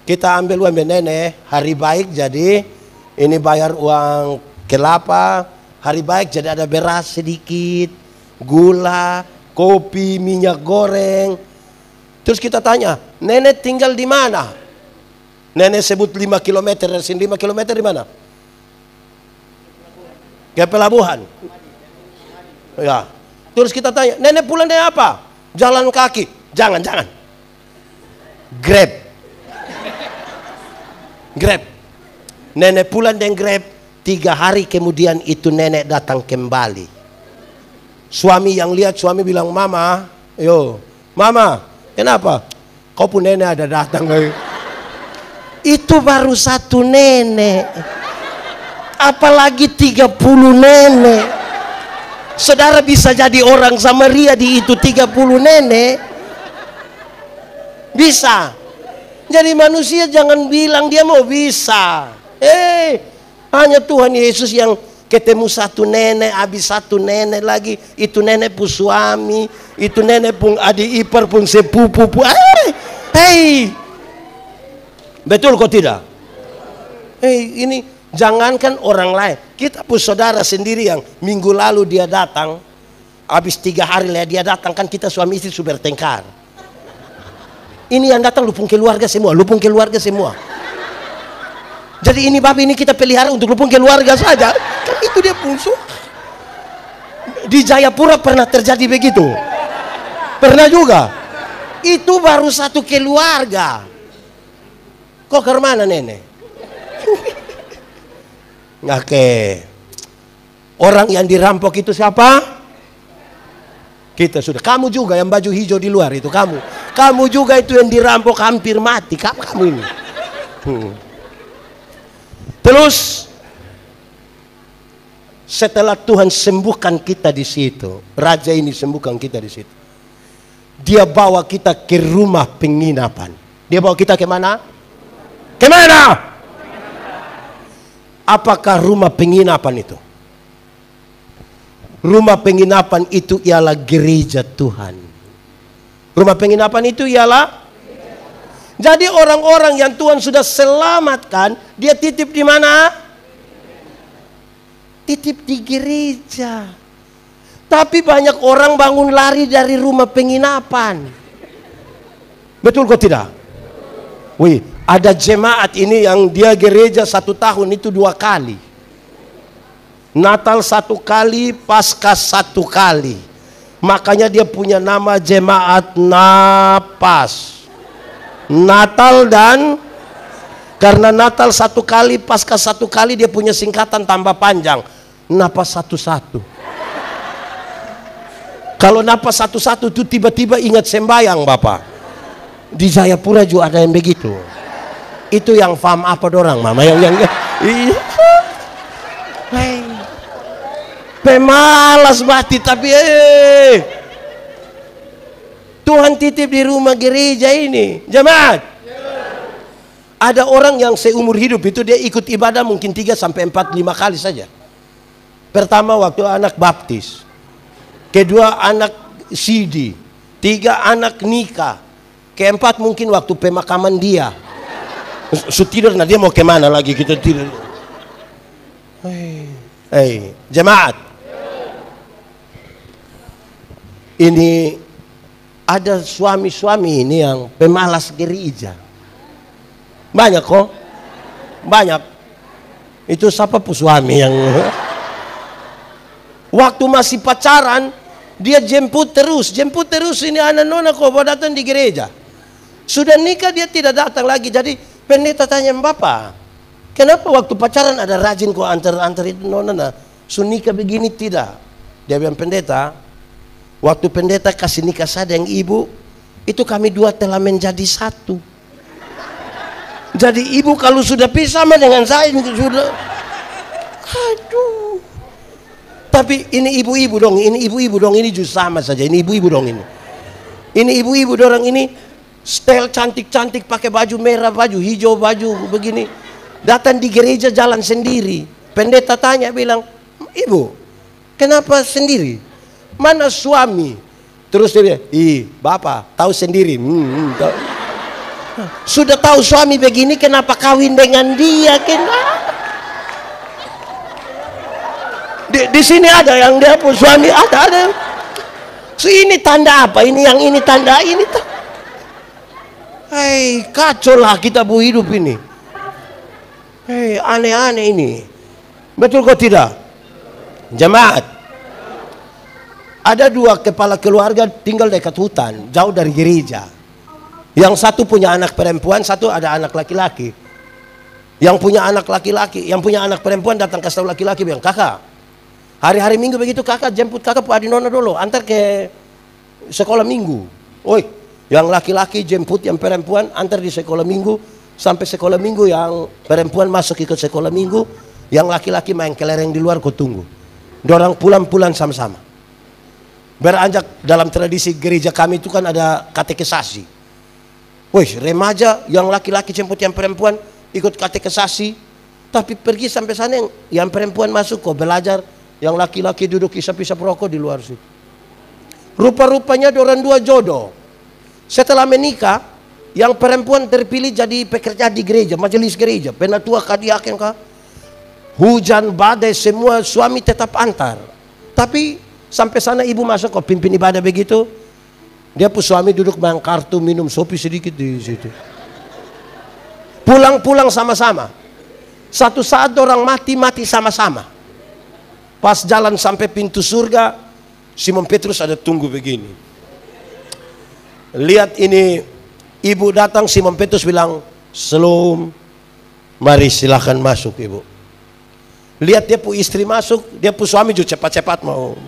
kita ambil uang nenek. Hari baik jadi ini bayar uang kelapa. Hari baik jadi ada beras sedikit, gula, kopi, minyak goreng. Terus kita tanya, nenek tinggal di mana? Nenek sebut 5 km dari sini. 5 km di mana? Ke pelabuhan. Ya. Terus kita tanya, nenek pulang dari apa? Jalan kaki. Jangan. Grab. Nenek pulang dengan Grab. 3 hari kemudian itu nenek datang kembali. Suami yang lihat, suami bilang, mama, kenapa? Kau pun nenek ada datang. Itu baru 1 nenek, apalagi 30 nenek. Saudara bisa jadi orang Samaria di itu 30 nenek. Bisa. Jadi manusia jangan bilang dia mau bisa. Hanya Tuhan Yesus yang ketemu 1 nenek, habis 1 nenek lagi. Itu nenek pun suami, itu nenek pun adik ipar pun sepupu. Betul kok tidak? Ini jangankan orang lain, kita pun saudara sendiri yang minggu lalu dia datang, habis 3 hari lah dia datang, kan kita suami istri sudah bertengkar. Ini yang datang lupung keluarga semua. Jadi ini babi ini kita pelihara untuk lupung keluarga saja. Kan itu dia pun di Jayapura pernah terjadi begitu. Pernah juga. Itu baru 1 keluarga. Kok ke mana nenek? Oke. Orang yang dirampok itu siapa? Kita sudah. Kamu juga yang baju hijau di luar itu kamu. Kamu juga itu yang dirampok hampir mati. Kamu ini. Terus setelah Tuhan sembuhkan kita di situ, Raja ini sembuhkan kita di situ. Dia bawa kita ke rumah penginapan. Dia bawa kita ke mana? Kemana? Apakah rumah penginapan itu? Rumah penginapan itu ialah gereja Tuhan. Rumah penginapan itu ialah. Jadi orang-orang yang Tuhan sudah selamatkan, dia titip di mana? Titip di gereja. Tapi banyak orang bangun lari dari rumah penginapan. Betul kok tidak? Wih, ada jemaat ini yang dia gereja 1 tahun itu 2 kali. Natal 1 kali, Paskah 1 kali. Makanya dia punya nama jemaat Napas. Natal dan karena Natal 1 kali, Paskah 1 kali, dia punya singkatan tambah panjang. Napas 1-1. Kalau napas 1-1 itu tiba-tiba ingat sembayang Bapak. Di Jayapura juga ada yang begitu. Itu yang paham apa dorang mama yang iya. Pemalas mati tapi Tuhan titip di rumah gereja ini. Jemaat. Ada orang yang seumur hidup itu dia ikut ibadah mungkin 3 sampai 4, 5 kali saja. Pertama waktu anak baptis. Kedua anak CD. 3 anak nikah. Keempat mungkin waktu pemakaman dia. Tidur, nah dia mau kemana lagi kita tidur. Jemaat. Ini ada suami-suami ini yang pemalas gereja. Banyak kok. Banyak. Itu siapa pun suami yang waktu masih pacaran dia jemput terus ini anak nona kok datang di gereja. Sudah nikah dia tidak datang lagi. Jadi pendeta tanya Bapak, kenapa waktu pacaran ada rajin kok antar itu nona sunika begini tidak? Dia bilang pendeta, waktu pendeta kasih nikah saya yang ibu itu kami dua telah menjadi satu. Jadi ibu kalau sudah pisah sama dengan saya sudah, aduh. Tapi ini ibu-ibu dong, ini ibu-ibu dong, ini justru sama saja. Ini ibu-ibu dong ini. Ini ibu-ibu dorang ini style cantik-cantik pakai baju merah, baju hijau, baju begini. Datang di gereja jalan sendiri. Pendeta tanya bilang, ibu, kenapa sendiri? Mana suami? Terus dia bilang, bapak tahu sendiri. Tahu. Sudah tahu suami begini, kenapa kawin dengan dia? Kenapa? Di sini ada yang dia pun suami, ada. So, ini tanda apa? Ini yang ini tanda ini. Hei, kacau lah kita bu hidup ini. Hei, aneh-aneh ini. Betul kok tidak? Jemaat. Ada dua kepala keluarga tinggal dekat hutan, jauh dari gereja. Yang satu punya anak perempuan, satu ada anak laki-laki. Yang punya anak laki-laki, yang punya anak perempuan datang kasih tahu laki-laki bilang, kakak, hari-hari Minggu begitu kakak jemput kakak Pak Adinono dulu, antar ke sekolah Minggu. Oi, yang laki-laki jemput yang perempuan antar di sekolah Minggu, sampai sekolah Minggu yang perempuan masuk ikut sekolah Minggu, yang laki-laki main kelereng di luar, kau tunggu. Dorang pulang-pulang sama-sama. Beranjak dalam tradisi gereja kami itu kan ada katekisasi. Woi, remaja yang laki-laki jemput yang perempuan ikut katekisasi, tapi pergi sampai sana yang perempuan masuk kok belajar, yang laki-laki duduk isap-isap rokok di luar situ. Rupa-rupanya dorang dua jodoh. Setelah menikah, yang perempuan terpilih jadi pekerja di gereja, majelis gereja, penatua kadiaken kah? Hujan, badai, semua suami tetap antar. Tapi sampai sana ibu masuk kok pimpin ibadah begitu, dia pun suami duduk main kartu, minum sopi sedikit di situ. Pulang-pulang sama-sama. Satu saat orang mati sama-sama. Pas jalan sampai pintu surga, Simon Petrus ada tunggu begini. Lihat ini, ibu datang, Simon Petrus bilang, "Shalom, mari silahkan masuk ibu." Lihat dia pun istri masuk, dia pun suami juga cepat-cepat mau.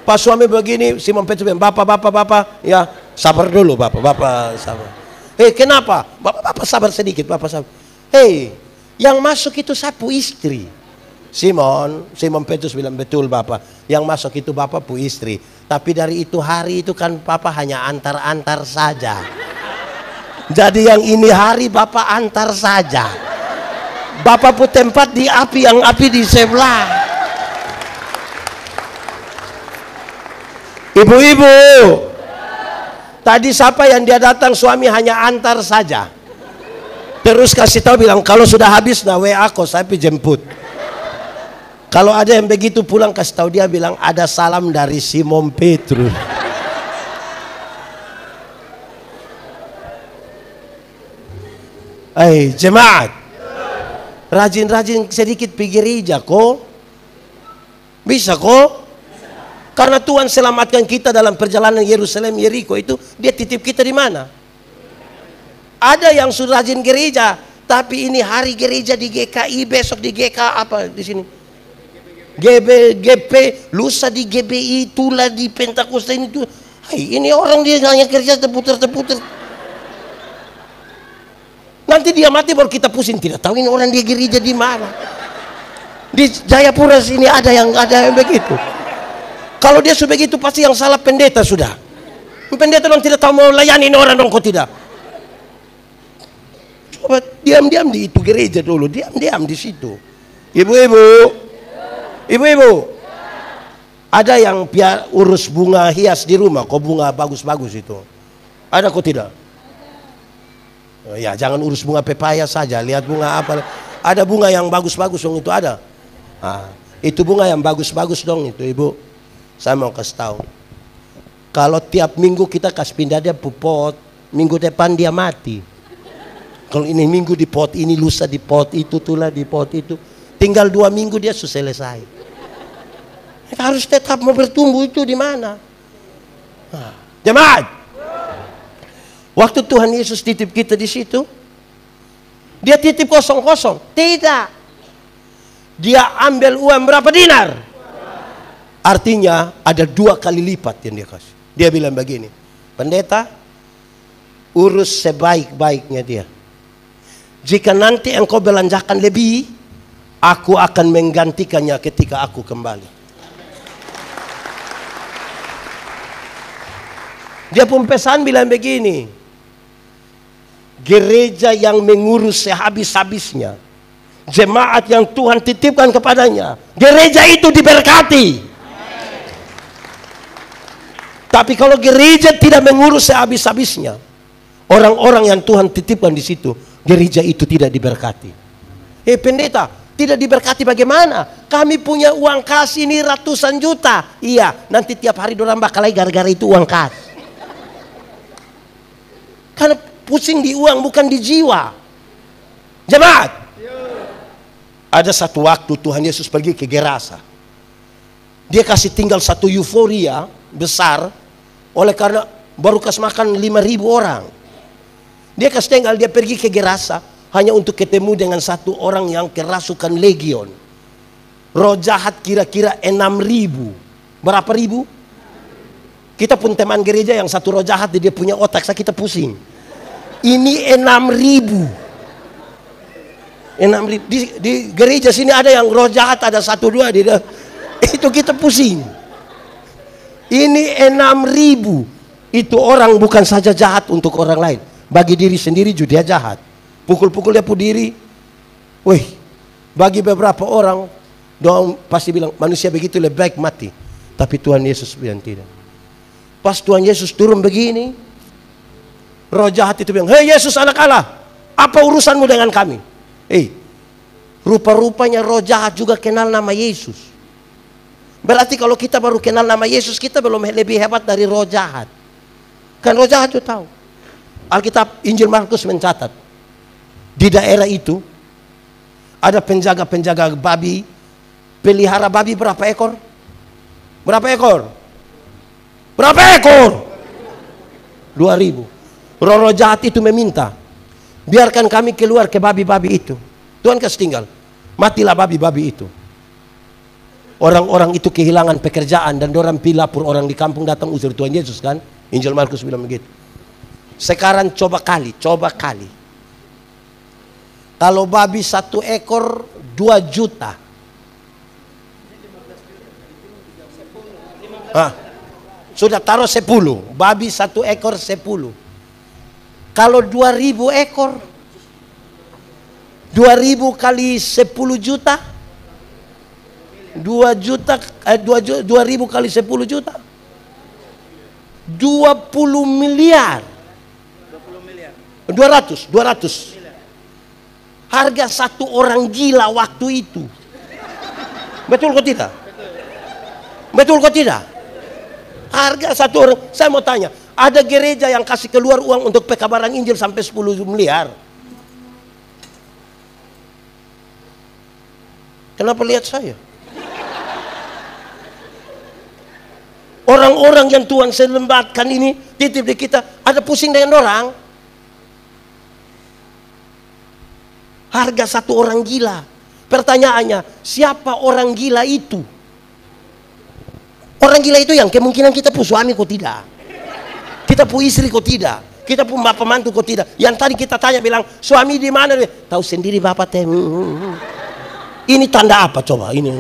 Pas suami begini, Simon Petrus bilang, Bapak, ya sabar dulu Bapak sabar. Hei, kenapa? Bapak sabar sedikit, Bapak sabar. Hei, yang masuk itu sapu istri. Simon Petrus bilang, betul Bapak, yang masuk itu Bapak pu istri. Tapi dari itu hari itu kan Bapak hanya antar-antar saja. Jadi yang ini hari Bapak antar saja. Bapak pu tempat di api, yang api di sebelah. Ibu-ibu, tadi siapa yang dia datang suami hanya antar saja. Terus kasih tahu bilang, kalau sudah habis nah WA aku, saya jemput. Kalau ada yang begitu pulang kasih tahu dia bilang, ada salam dari Simon Petrus. Jemaat, rajin-rajin sedikit pergi gereja kok. Bisa kok. Karena Tuhan selamatkan kita dalam perjalanan Yerusalem Yeriko itu, dia titip kita di mana? Ada yang sudah rajin gereja, tapi ini hari gereja di GKI, besok di GK apa di sini? GP, lusa di GBI, tula di Pentakosta ini tuh. Ini orang dia hanya kerja terputar-terputar. Nanti dia mati baru kita pusing, tidak tahu ini orang dia gereja di mana. Di Jayapura sini ada yang begitu. Kalau dia sudah begitu pasti yang salah pendeta sudah. Pendeta dong tidak tahu mau layani orang dong kok tidak. Coba diam-diam di itu gereja dulu, diam-diam di situ. Ibu-ibu, ada yang urus bunga hias di rumah, kok bunga bagus-bagus itu. Ada kok tidak? Ya jangan urus bunga pepaya saja, lihat bunga apa. Ada bunga yang bagus-bagus dong itu ada. Itu bunga yang bagus-bagus dong itu ibu. Saya mau kasih tahu. Kalau tiap minggu kita kasih pindah dia pot, minggu depan dia mati. Kalau ini minggu di pot ini, lusa di pot itu, tula di pot itu, tinggal 2 minggu dia sudah selesai. Harus tetap mau bertumbuh itu di mana? Jemaat, waktu Tuhan Yesus titip kita di situ, dia titip kosong-kosong? Tidak. Dia ambil uang berapa dinar? Artinya ada 2 kali lipat yang dia kasih. Dia bilang begini, pendeta, urus sebaik-baiknya dia. Jika nanti engkau belanjakan lebih, aku akan menggantikannya ketika aku kembali. Dia pun pesan bilang begini, gereja yang mengurus sehabis-habisnya, jemaat yang Tuhan titipkan kepadanya, gereja itu diberkati. Tapi kalau gereja tidak mengurus sehabis-habisnya, orang-orang yang Tuhan titipkan di situ, gereja itu tidak diberkati. Pendeta, tidak diberkati bagaimana? Kami punya uang kas ini ratusan juta. Iya, nanti tiap hari dorang bakal lagi gara-gara itu uang kas. Karena pusing di uang bukan di jiwa. Jemaat, ada satu waktu Tuhan Yesus pergi ke Gerasa. Dia kasih tinggal satu euforia besar, oleh karena baru kasih makan 5.000 orang. Dia kasih tinggal, dia pergi ke Gerasa hanya untuk ketemu dengan satu orang yang kerasukan legion. Roh jahat kira-kira 6.000. Berapa ribu? Kita pun teman gereja yang satu roh jahat, dia punya otak, kita pusing. Ini 6.000. 6.000. Di gereja sini ada yang roh jahat, ada 1-2. Itu kita pusing. Ini 6.000. Itu orang bukan saja jahat untuk orang lain, bagi diri sendiri juga dia jahat. Pukul-pukul dia pun diri. Wih, bagi beberapa orang, dong pasti bilang manusia begitu lebih baik mati. Tapi Tuhan Yesus bilang tidak. Pas Tuhan Yesus turun begini, roh jahat itu bilang, hei Yesus anak Allah, apa urusanmu dengan kami? Rupa-rupanya roh jahat juga kenal nama Yesus. Berarti kalau kita baru kenal nama Yesus, kita belum lebih hebat dari roh jahat. Kan roh jahat juga tahu. Alkitab Injil Markus mencatat, di daerah itu ada penjaga-penjaga babi, pelihara babi berapa ekor? Berapa ekor? Berapa ekor? 2.000. Roh jahat itu meminta, biarkan kami keluar ke babi-babi itu. Tuhan kasih tinggal, matilah babi-babi itu. Orang-orang itu kehilangan pekerjaan dan dorang pilapur, orang di kampung datang usir Tuhan Yesus kan. Injil Markus bilang begitu. Sekarang coba kali. Kalau babi 1 ekor 2 juta. Sudah taruh 10. Babi 1 ekor 10. Kalau 2.000 ekor, 2.000 kali 10 juta, 2.000 kali 10 juta, 20 miliar. 200. Harga satu orang gila waktu itu. Betul kok tidak? Betul kok tidak? Harga satu orang. Saya mau tanya, ada gereja yang kasih keluar uang untuk pekabaran Injil sampai 10 miliar. Kenapa lihat saya? Orang-orang yang Tuhan selembatkan ini titip di kita, ada pusing dengan orang. Harga satu orang gila. Pertanyaannya, siapa orang gila itu? Orang gila itu yang kemungkinan kita pun suami kok tidak, kita pun istri kok tidak, kita pun bapak mantu kok tidak. Yang tadi kita tanya bilang suami di mana? Tahu sendiri bapak teh. Ini tanda apa coba? Ini.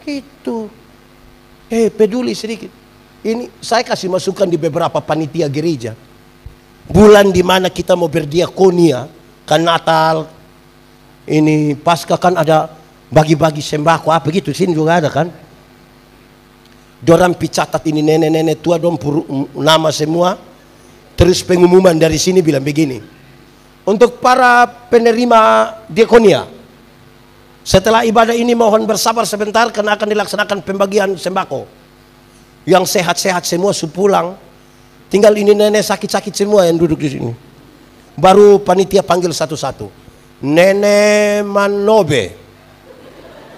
Gitu. Peduli sedikit. Ini saya kasih masukan di beberapa panitia gereja. Bulan di mana kita mau berdiakonia, kan Natal, ini Paskah kan ada bagi-bagi sembako apa gitu, sini juga ada kan. Dorang picatat ini nenek-nenek tua dong nama semua. Terus pengumuman dari sini bilang begini, untuk para penerima diakonia, setelah ibadah ini mohon bersabar sebentar karena akan dilaksanakan pembagian sembako. Yang sehat-sehat semua pulang. Tinggal ini nenek sakit-sakit semua yang duduk di sini. Baru panitia panggil satu-satu. Nenek Manobe.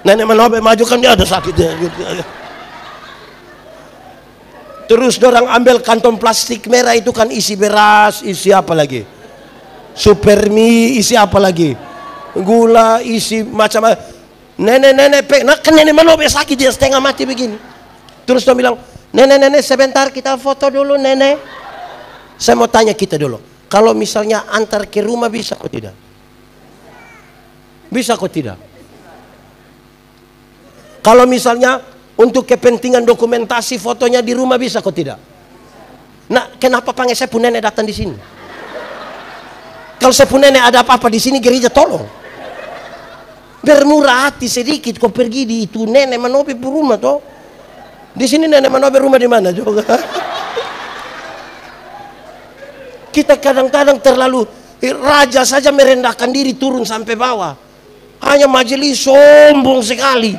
Nenek Manobe maju kan dia ada sakitnya. Terus dorang ambil kantong plastik merah itu kan isi beras, isi apa lagi? Supermi, isi apa lagi? Gula, isi macam-macam. Nenek-nenek, kan nenek Manobe sakit dia setengah mati begini. Terus dia bilang, nenek-nenek sebentar kita foto dulu nenek. Saya mau tanya kita dulu. Kalau misalnya antar ke rumah bisa atau tidak? Bisa atau tidak? Kalau misalnya untuk kepentingan dokumentasi fotonya di rumah bisa atau tidak? Nah, kenapa panggil saya pun nenek datang di sini? Kalau saya pun nenek ada apa-apa di sini, gereja tolong. Bermurah hati sedikit, kau pergi di itu nenek Manobe rumah toh. Di sini nenek Manobe rumah di mana juga? Kita kadang-kadang terlalu raja saja merendahkan diri turun sampai bawah. Hanya majelis sombong sekali.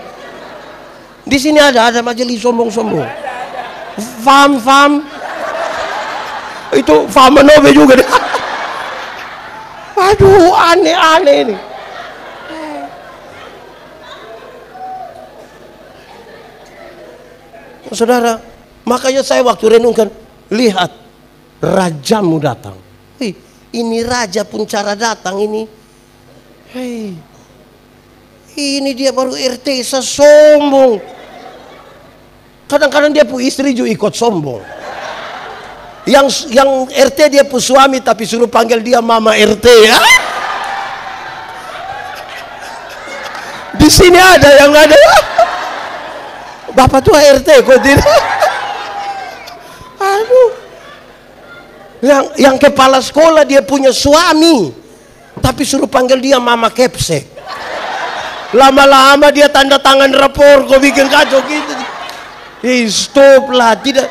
Di sini ada majelis sombong-sombong. Fam. Itu Fam Manobe juga. Aduh, aneh-aneh ini. Saudara, makanya saya waktu renungkan, lihat rajamu datang. Hei, ini raja pun cara datang ini. Hei, ini dia baru RT sombong. Kadang-kadang dia pu istri juga ikut sombong. Yang RT dia pu suami tapi suruh panggil dia mama RT ya. Di sini ada yang ada. Bapak tua RT kok tidak. Aduh. Yang kepala sekolah dia punya suami tapi suruh panggil dia mama kepsek. Lama-lama dia tanda tangan rapor kok bikin kacau gitu. Stop lah, tidak.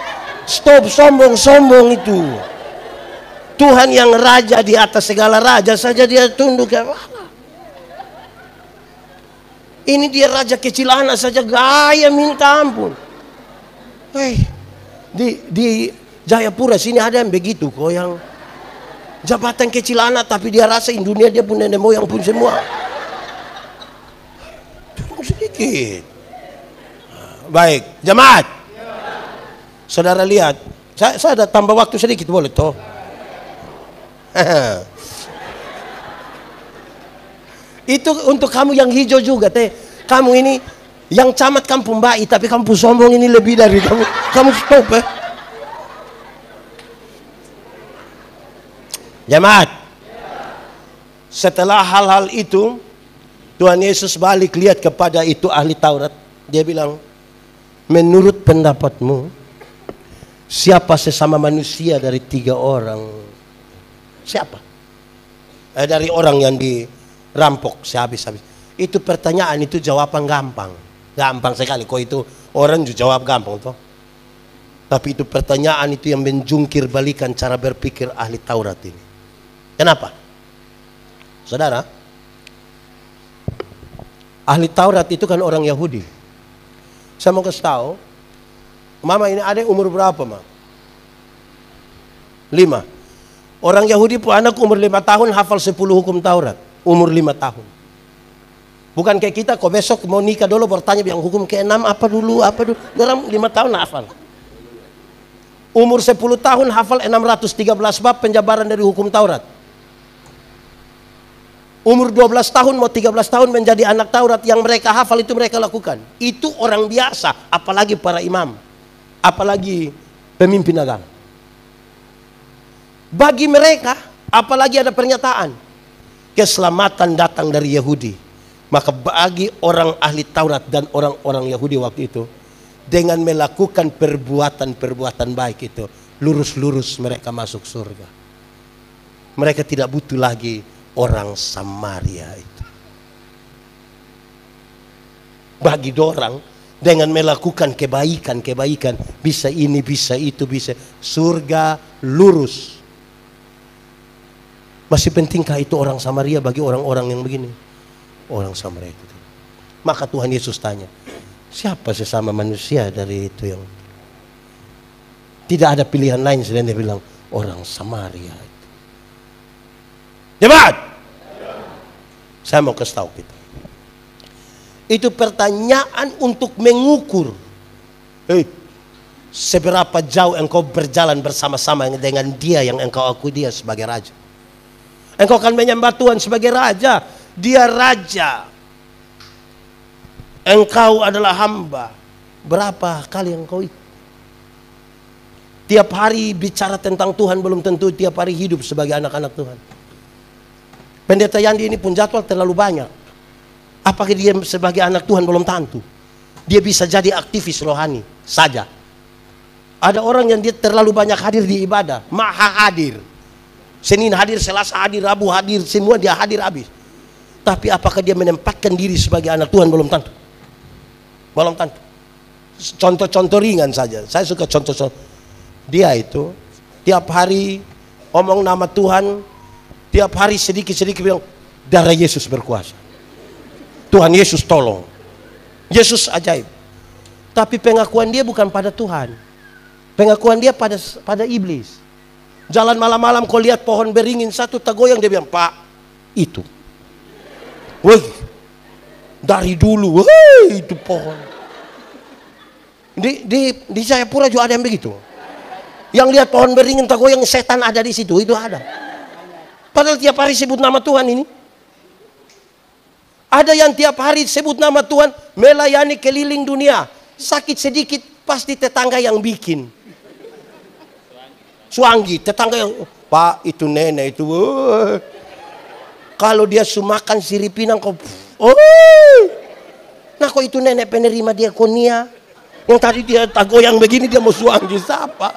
Stop sombong-sombong itu. Tuhan yang raja di atas segala raja saja dia tunduk ya. Ini dia raja kecil anak saja gaya minta ampun. Hei, di Jayapura sini ada yang begitu kok, yang jabatan kecil anak tapi dia rasa dunia dia pun nenek moyang pun semua. Turun sedikit. Baik, jemaat. Saudara lihat, saya ada tambah waktu sedikit boleh toh? Itu untuk kamu yang hijau juga teh. Kamu ini yang camat kampung baik tapi kamu sombong ini lebih dari kamu. Kamu stop ya. Jemaat. Setelah hal-hal itu Tuhan Yesus balik lihat kepada itu ahli Taurat. Dia bilang, menurut pendapatmu siapa sesama manusia dari 3 orang? Siapa? Dari orang yang dirampok sehabis-habis. Itu pertanyaan, itu jawaban gampang. Gampang sekali. Kok itu orang juga jawab gampang toh. Tapi itu pertanyaan itu yang menjungkir balikan cara berpikir ahli Taurat ini. Kenapa? Saudara, ahli Taurat itu kan orang Yahudi. Saya mau kasih tahu, Mama ini ada yang umur berapa, Ma? 5. Orang Yahudi pun anak umur 5 tahun hafal 10 hukum Taurat. Umur 5 tahun. Bukan kayak kita, kok besok mau nikah dulu bertanya yang hukum ke-6 apa dulu. Dalam 5 tahun hafal. Umur 10 tahun hafal 613 bab penjabaran dari hukum Taurat. Umur 12 tahun mau 13 tahun menjadi anak Taurat, yang mereka hafal itu mereka lakukan. Itu orang biasa, apalagi para imam. Apalagi pemimpin agama. Bagi mereka, apalagi ada pernyataan keselamatan datang dari Yahudi. Maka bagi orang ahli Taurat dan orang-orang Yahudi waktu itu, dengan melakukan perbuatan-perbuatan baik itu, lurus-lurus mereka masuk surga. Mereka tidak butuh lagi orang Samaria itu. Bagi dorang, dengan melakukan kebaikan, bisa ini, bisa itu, bisa surga lurus. Masih pentingkah itu orang Samaria bagi orang-orang yang begini? Orang Samaria itu. Maka Tuhan Yesus tanya, siapa sesama manusia dari itu yang tidak ada pilihan lain selain dia bilang orang Samaria itu. Jemaat, saya mau kasih tahu kita. Itu pertanyaan untuk mengukur seberapa jauh engkau berjalan bersama-sama dengan dia yang engkau akui dia sebagai raja. Engkau akan menyembah Tuhan sebagai raja. Dia raja. Engkau adalah hamba. Berapa kali engkau ikut? Tiap hari bicara tentang Tuhan belum tentu tiap hari hidup sebagai anak-anak Tuhan. Pendeta Yandi ini pun jadwal terlalu banyak. Apakah dia sebagai anak Tuhan belum tentu. Dia bisa jadi aktivis rohani saja. Ada orang yang dia terlalu banyak hadir di ibadah, maha hadir. Senin hadir, Selasa hadir, Rabu hadir, semua dia hadir habis. Tapi apakah dia menempatkan diri sebagai anak Tuhan belum tentu. Belum tentu. Contoh-contoh ringan saja. Saya suka contoh-contoh. Dia itu tiap hari omong nama Tuhan, tiap hari sedikit-sedikit bilang darah Yesus berkuasa. Tuhan Yesus tolong. Yesus ajaib. Tapi pengakuan dia bukan pada Tuhan. Pengakuan dia pada iblis. Jalan malam-malam kau lihat pohon beringin satu tagoyang, dia bilang, "Pak, itu." Wih, dari dulu, wih, itu pohon. Di Jayapura juga ada yang begitu. Yang lihat pohon beringin tagoyang, setan ada di situ, itu ada. Padahal tiap hari sebut nama Tuhan ini. Ada yang tiap hari sebut nama Tuhan, melayani keliling dunia. Sakit sedikit, pasti tetangga yang bikin. Suanggi, tetangga yang, "Pak, itu nenek itu." Kalau dia sumakan siripinang, kau, nah kok itu nenek penerima diakonia. Yang tadi dia tagoyang begini, dia mau suanggi siapa?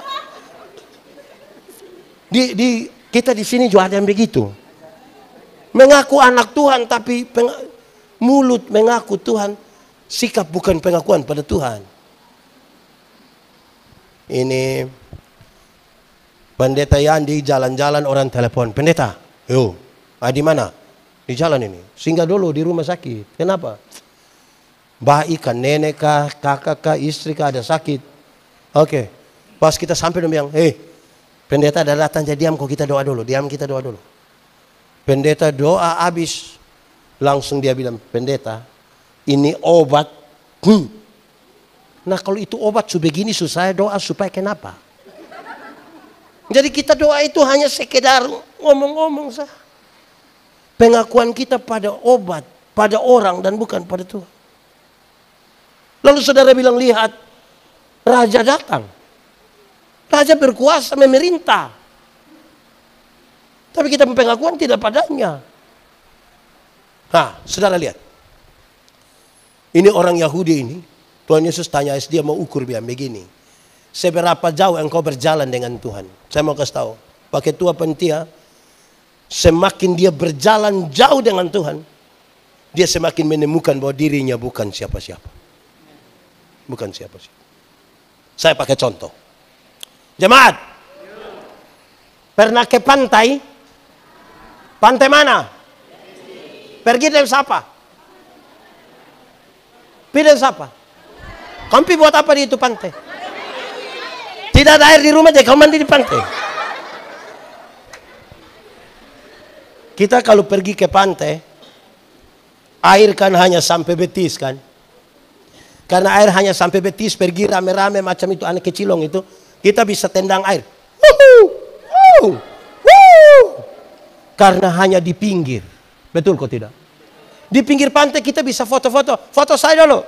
Kita di sini juga ada yang begitu. Mengaku anak Tuhan tapi mulut mengaku Tuhan, sikap bukan pengakuan pada Tuhan. Ini Pendeta Yandi jalan-jalan, orang telepon, "Pendeta, yo, di mana?" "Di jalan ini." "Singgah dulu di rumah sakit." "Kenapa?" "Bayi kan, nenek kah, kakak kah, istri kah ada sakit." "Oke." Pas kita sampai dia bilang, "Pendeta ada datang, jadi diam kok, kita doa dulu." Diam, kita doa dulu. Pendeta doa habis, langsung dia bilang, "Pendeta, ini obat." Nah kalau itu obat sebegini, saya doa supaya kenapa? Jadi kita doa itu hanya sekedar ngomong-ngomong saja. Pengakuan kita pada obat, pada orang dan bukan pada Tuhan. Lalu saudara bilang, lihat, raja datang. Raja berkuasa memerintah. Tapi kita pengakuan tidak padanya. Nah, saudara lihat. Ini orang Yahudi ini. Tuhan Yesus tanya dia mau ukur dia begini. Seberapa jauh engkau berjalan dengan Tuhan? Saya mau kasih tahu. Pakai tua pentia. Semakin dia berjalan jauh dengan Tuhan, dia semakin menemukan bahwa dirinya bukan siapa-siapa. Bukan siapa-siapa. Saya pakai contoh. Jemaat, pernah ke pantai? Pantai mana? Pergi dengan siapa? Pergi dengan siapa? Kamu buat apa di itu pantai? Tidak ada air di rumah, jadi kamu mandi di pantai. Kita kalau pergi ke pantai, air kan hanya sampai betis kan? Karena air hanya sampai betis, pergi rame-rame macam itu, anak kecilong itu, kita bisa tendang air. Karena hanya di pinggir. Betul kok tidak? Di pinggir pantai kita bisa foto-foto. Foto saya dulu.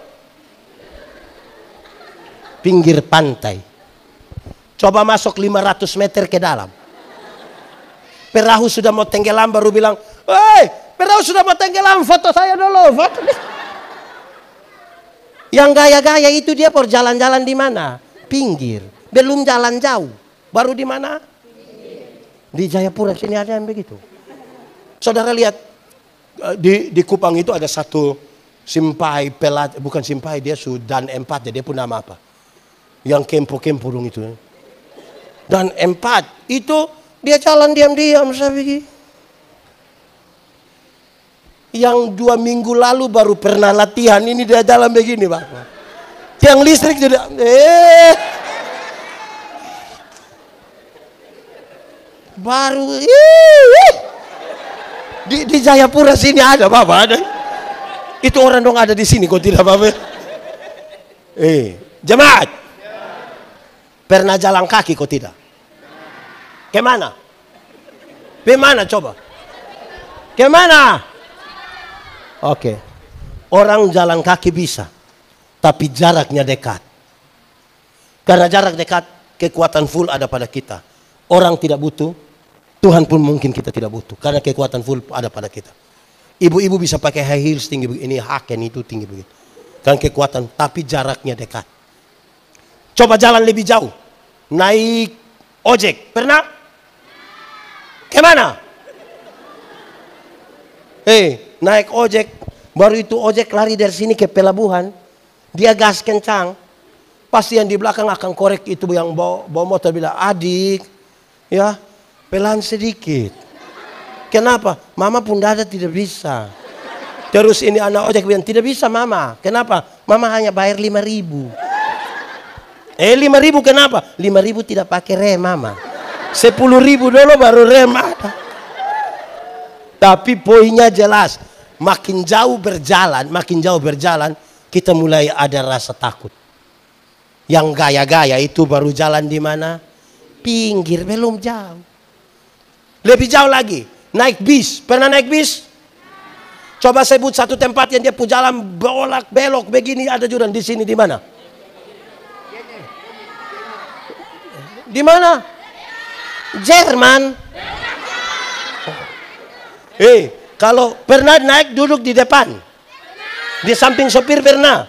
Pinggir pantai. Coba masuk 500 meter ke dalam. Perahu sudah mau tenggelam baru bilang, "Hei, perahu sudah mau tenggelam, foto saya dulu." Foto. Yang gaya-gaya itu dia jalan-jalan di mana? Pinggir. Belum jalan jauh. Baru di mana? Di Jayapura sini ada yang begitu. Saudara lihat, di Kupang itu ada satu simpai pelat, bukan simpai, dia Dan Empat, dia pun nama apa? Yang kempo-kempo dong itu. Dan Empat itu dia jalan diam-diam saya begini. Yang 2 minggu lalu baru pernah latihan, ini dia jalan begini, Pak. Tiang listrik jadi baru di Jayapura sini ada, Bapak, ada. Itu orang dong ada di sini kok tidak, Bapak. Jemaat. Pernah jalan kaki kok tidak? Kemana? Kemana coba? Kemana? Oke. Orang jalan kaki bisa, tapi jaraknya dekat. Karena jarak dekat, kekuatan full ada pada kita. Orang tidak butuh, Tuhan pun mungkin kita tidak butuh. Karena kekuatan full ada pada kita. Ibu-ibu bisa pakai high heels tinggi begini, haken itu tinggi begini. Kan kekuatan, tapi jaraknya dekat. Coba jalan lebih jauh. Naik ojek, pernah? Kemana? Naik ojek. Baru itu ojek lari dari sini ke pelabuhan. Dia gas kencang. Pasti yang di belakang akan korek itu yang bawa motor bilang, adik, ya pelan sedikit. Kenapa? Mama pun dada tidak bisa. Terus ini anak ojek bilang, tidak bisa mama. Kenapa? Mama hanya bayar 5.000. 5.000 kenapa? 5.000 tidak pakai rem mama. 10.000 dulu baru rem ada. Tapi poinnya jelas. Makin jauh berjalan, kita mulai ada rasa takut. Yang gaya-gaya itu baru jalan di mana? Pinggir, belum jauh. Lebih jauh lagi, naik bis. Pernah naik bis? Coba sebut satu tempat yang dia pun jalan bolak belok begini, ada juga di sini di mana? Di mana? Jerman. Kalau pernah naik duduk di depan, di samping sopir pernah.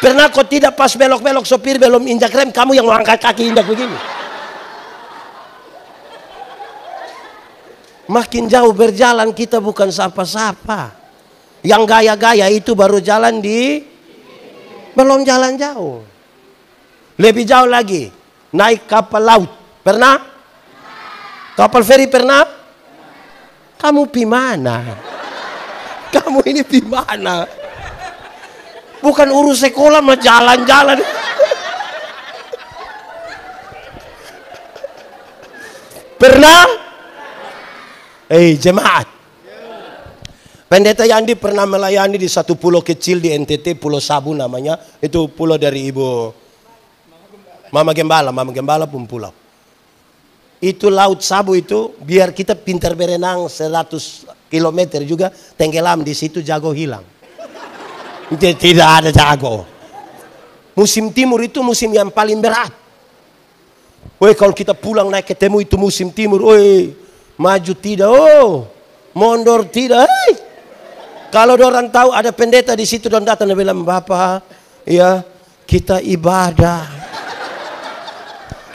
Pernah kok tidak pas belok-belok sopir belum injak rem, kamu yang angkat kaki injak begini. Makin jauh berjalan kita bukan sapa-sapa. Yang gaya-gaya itu baru jalan belum jalan jauh. Lebih jauh lagi, naik kapal laut. Pernah? Kapal feri pernah? Kamu pi mana? Kamu ini pi mana? Bukan urus sekolah mah jalan-jalan. Pernah? Jemaat. Pendeta Yandi pernah melayani di satu pulau kecil di NTT, Pulau Sabu namanya. Itu pulau dari Ibu Mama Gembala pun pulau. Itu Laut Sabu itu biar kita pintar berenang 100 km juga, tenggelam di situ jago hilang. Tidak ada jago. Musim timur itu musim yang paling berat. Kalau kita pulang naik ketemu itu musim timur, maju tidak, mondor tidak. Kalau orang tahu ada pendeta di situ dan datang dan bilang, Bapak, ya kita ibadah.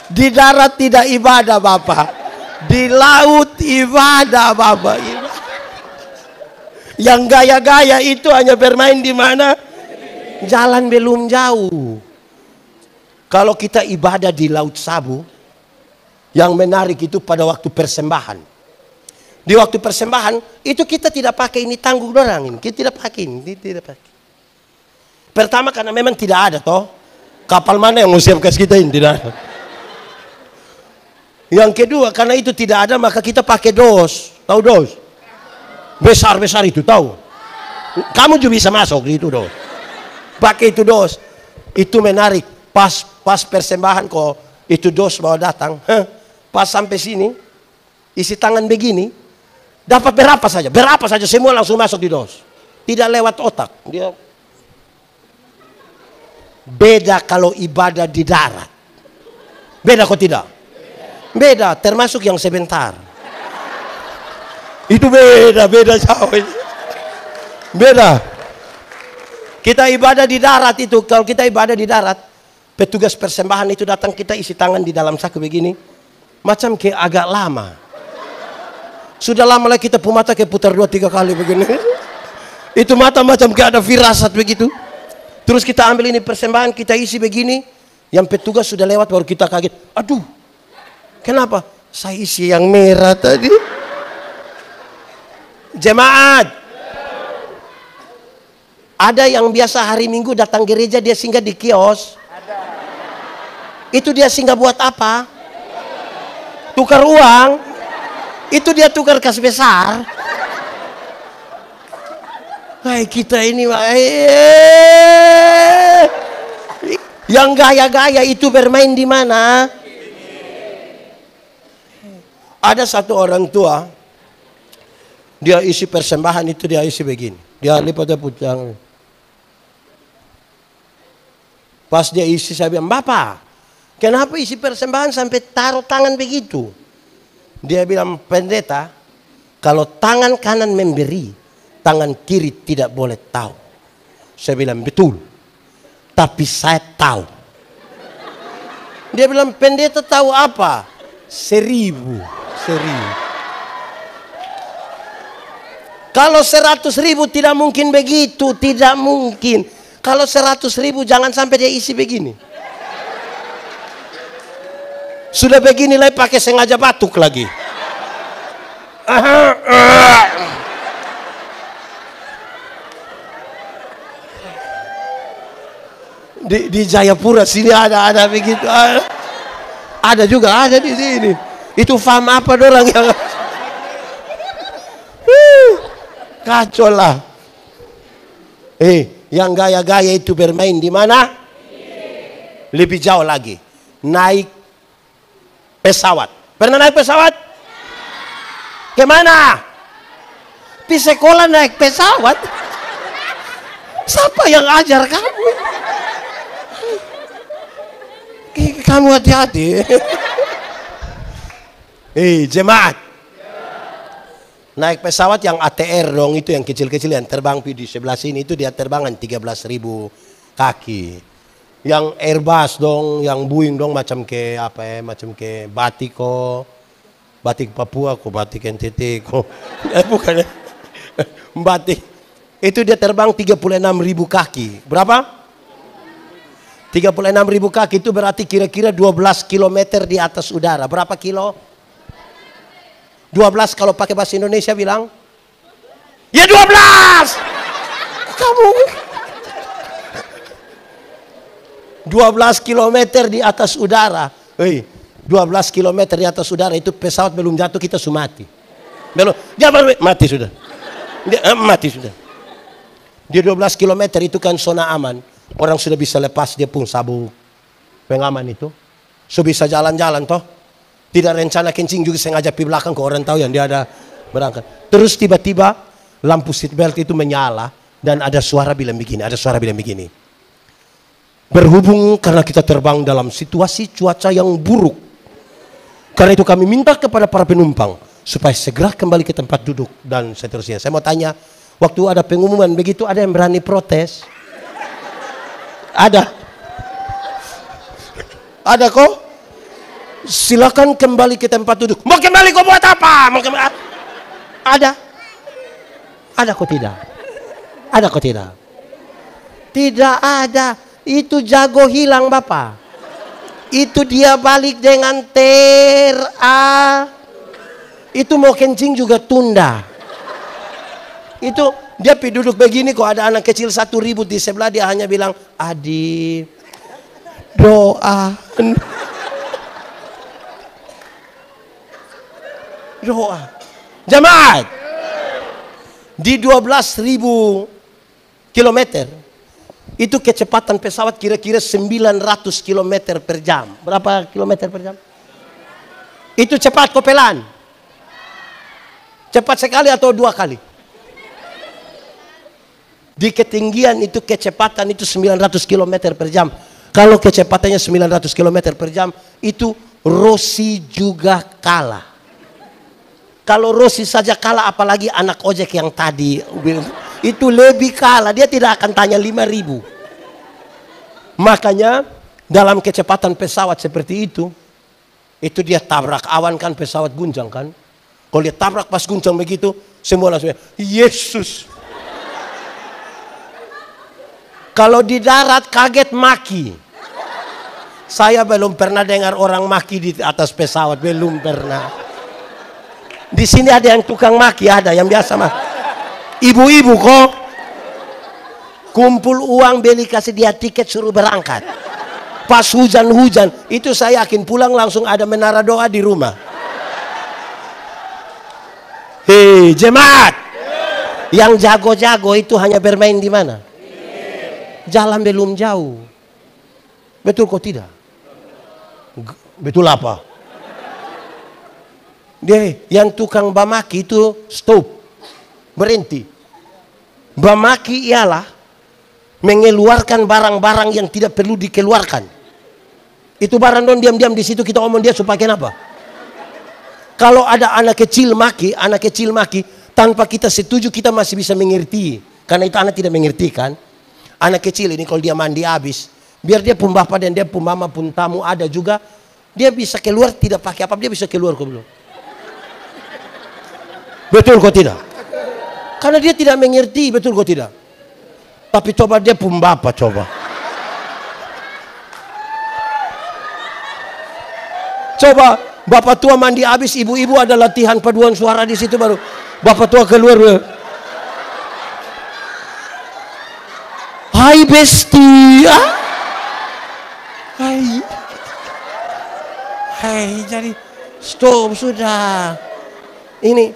Di darat tidak ibadah Bapak, di laut ibadah Bapak. Yang gaya-gaya itu hanya bermain di mana? Jalan belum jauh. Kalau kita ibadah di Laut Sabu, yang menarik itu pada waktu persembahan. Di waktu persembahan itu kita tidak pakai ini tanggung orang ini, kita tidak pakai ini, tidak pakai. Pertama karena memang tidak ada toh. Kapal mana yang mau siapkan kita ini? Tidak ada. Yang kedua karena itu tidak ada maka kita pakai dos. Tahu dos? Besar-besar itu tahu. Kamu juga bisa masuk di itu dos. Pakai itu dos. Itu menarik. Pas persembahan kok itu dos bawa datang. Pas sampai sini isi tangan begini dapat berapa saja semua langsung masuk di dos. Tidak lewat otak. Dia beda kalau ibadah di darat. Beda kok tidak? Beda termasuk yang sebentar. Itu beda jauh. Beda. Kita ibadah di darat itu, kalau kita ibadah di darat, petugas persembahan itu datang kita isi tangan di dalam saku begini, macam kayak agak lama. Sudah lama lagi kita mata kayak putar 2-3 kali begini. Itu mata macam kayak ada firasat begitu. Terus kita ambil ini persembahan, kita isi begini, yang petugas sudah lewat baru kita kaget. Aduh, kenapa? Saya isi yang merah tadi. Jemaat, ada yang biasa hari Minggu datang gereja dia singgah di kios. Itu dia singgah buat apa? Tukar uang. Itu dia tukar kas besar. Hai kita ini, yang gaya-gaya itu bermain di mana? Ada satu orang tua. Dia isi persembahan itu dia isi begini. Dia lipat putang. Pas dia isi saya bilang, Bapak, Kenapa isi persembahan sampai taruh tangan begitu? Dia bilang, pendeta, kalau tangan kanan memberi, tangan kiri tidak boleh tahu. Saya bilang, betul. Tapi saya tahu. Dia bilang, pendeta tahu apa? 1000. Kalau 100.000 tidak mungkin begitu, tidak mungkin. Kalau 100.000 jangan sampai dia isi begini. Sudah begini lah pakai sengaja batuk lagi. Di Jayapura sini ada begitu. Ada juga ada di sini. Itu fam apa dorang yang kacau lah. Yang gaya-gaya itu bermain di mana? Lebih jauh lagi. Naik pesawat. Pernah naik pesawat? Kemana? Di sekolah naik pesawat. Siapa yang ajar kamu? Kamu hati-hati. Jemaat. Naik pesawat yang ATR dong, itu yang kecil-kecil yang terbang di sebelah sini, itu dia terbangan 13.000 kaki. Yang Airbus dong, yang Boeing dong macam ke apa ya, macam ke batik Papua, batik NTT, bukan batik. Itu dia terbang 36.000 kaki. Berapa? 36.000 kaki itu berarti kira-kira 12 km di atas udara. Berapa kilo? 12 kalau pakai bahasa Indonesia bilang? Ya 12! Kamu 12 km di atas udara. 12 km di atas udara itu pesawat belum jatuh kita sudah mati. Belum, dia baru mati sudah. Mati sudah. Di 12 km itu kan zona aman. Orang sudah bisa lepas dia pun sabuk pengaman itu. So bisa jalan-jalan toh. Tidak rencana kencing juga sengaja di belakang ke orang tahu yang dia ada berangkat. Terus tiba-tiba lampu seatbelt itu menyala dan ada suara bilang begini, berhubung karena kita terbang dalam situasi cuaca yang buruk, karena itu kami minta kepada para penumpang supaya segera kembali ke tempat duduk dan seterusnya. Saya mau tanya, waktu ada pengumuman begitu ada yang berani protes? Ada kok? Silakan kembali ke tempat duduk. Mau kembali kau buat apa? Mau kembali? Ada kok tidak? Ada kok tidak? Tidak ada. Itu jago hilang Bapak. Itu dia balik dengan itu mau kencing juga tunda. Itu dia duduk begini kok ada anak kecil 1 ribut di sebelah dia hanya bilang, Adi doa. Doa. Jemaat. Di 12.000 kilometer itu kecepatan pesawat kira-kira 900 km per jam. Berapa kilometer per jam? Itu cepat kopelan. Cepat sekali atau 2 kali? Di ketinggian itu kecepatan itu 900 km per jam. Kalau kecepatannya 900 km per jam itu Rossi juga kalah. Kalau Rossi saja kalah apalagi anak ojek yang tadi itu lebih kalah, dia tidak akan tanya 5.000. Makanya dalam kecepatan pesawat seperti itu dia tabrak awan kan pesawat guncang kan. Kalau dia tabrak pas guncang begitu semua langsung Yesus. Kalau di darat kaget maki. Saya belum pernah dengar orang maki di atas pesawat, belum pernah. Di sini ada yang tukang maki, ada yang biasa mah. Ibu-ibu kok kumpul uang beli kasih dia tiket suruh berangkat. Pas hujan-hujan itu saya yakin pulang langsung ada menara doa di rumah. Hei jemaat, yang jago-jago itu hanya bermain di mana? Jalan belum jauh. Betul kok tidak? Betul apa? Dia yang tukang bamaki itu stop, berhenti. Bamaki ialah mengeluarkan barang-barang yang tidak perlu dikeluarkan. Itu barang don diam-diam di situ kita omong dia supaya kenapa? Kalau ada anak kecil maki, tanpa kita setuju kita masih bisa mengerti. Karena itu anak tidak mengerti kan. Anak kecil ini kalau dia mandi habis, biar dia pun bapak dan dia pun mama pun tamu ada juga, dia bisa keluar tidak pakai apa, dia bisa keluar kok belum. Betul kok tidak? Karena dia tidak mengerti, betul kok tidak? Tapi coba dia pun bapak coba. Coba bapak tua mandi habis, ibu-ibu ada latihan paduan suara di situ baru bapak tua keluar. Hai besti, hai, jadi stop sudah. Ini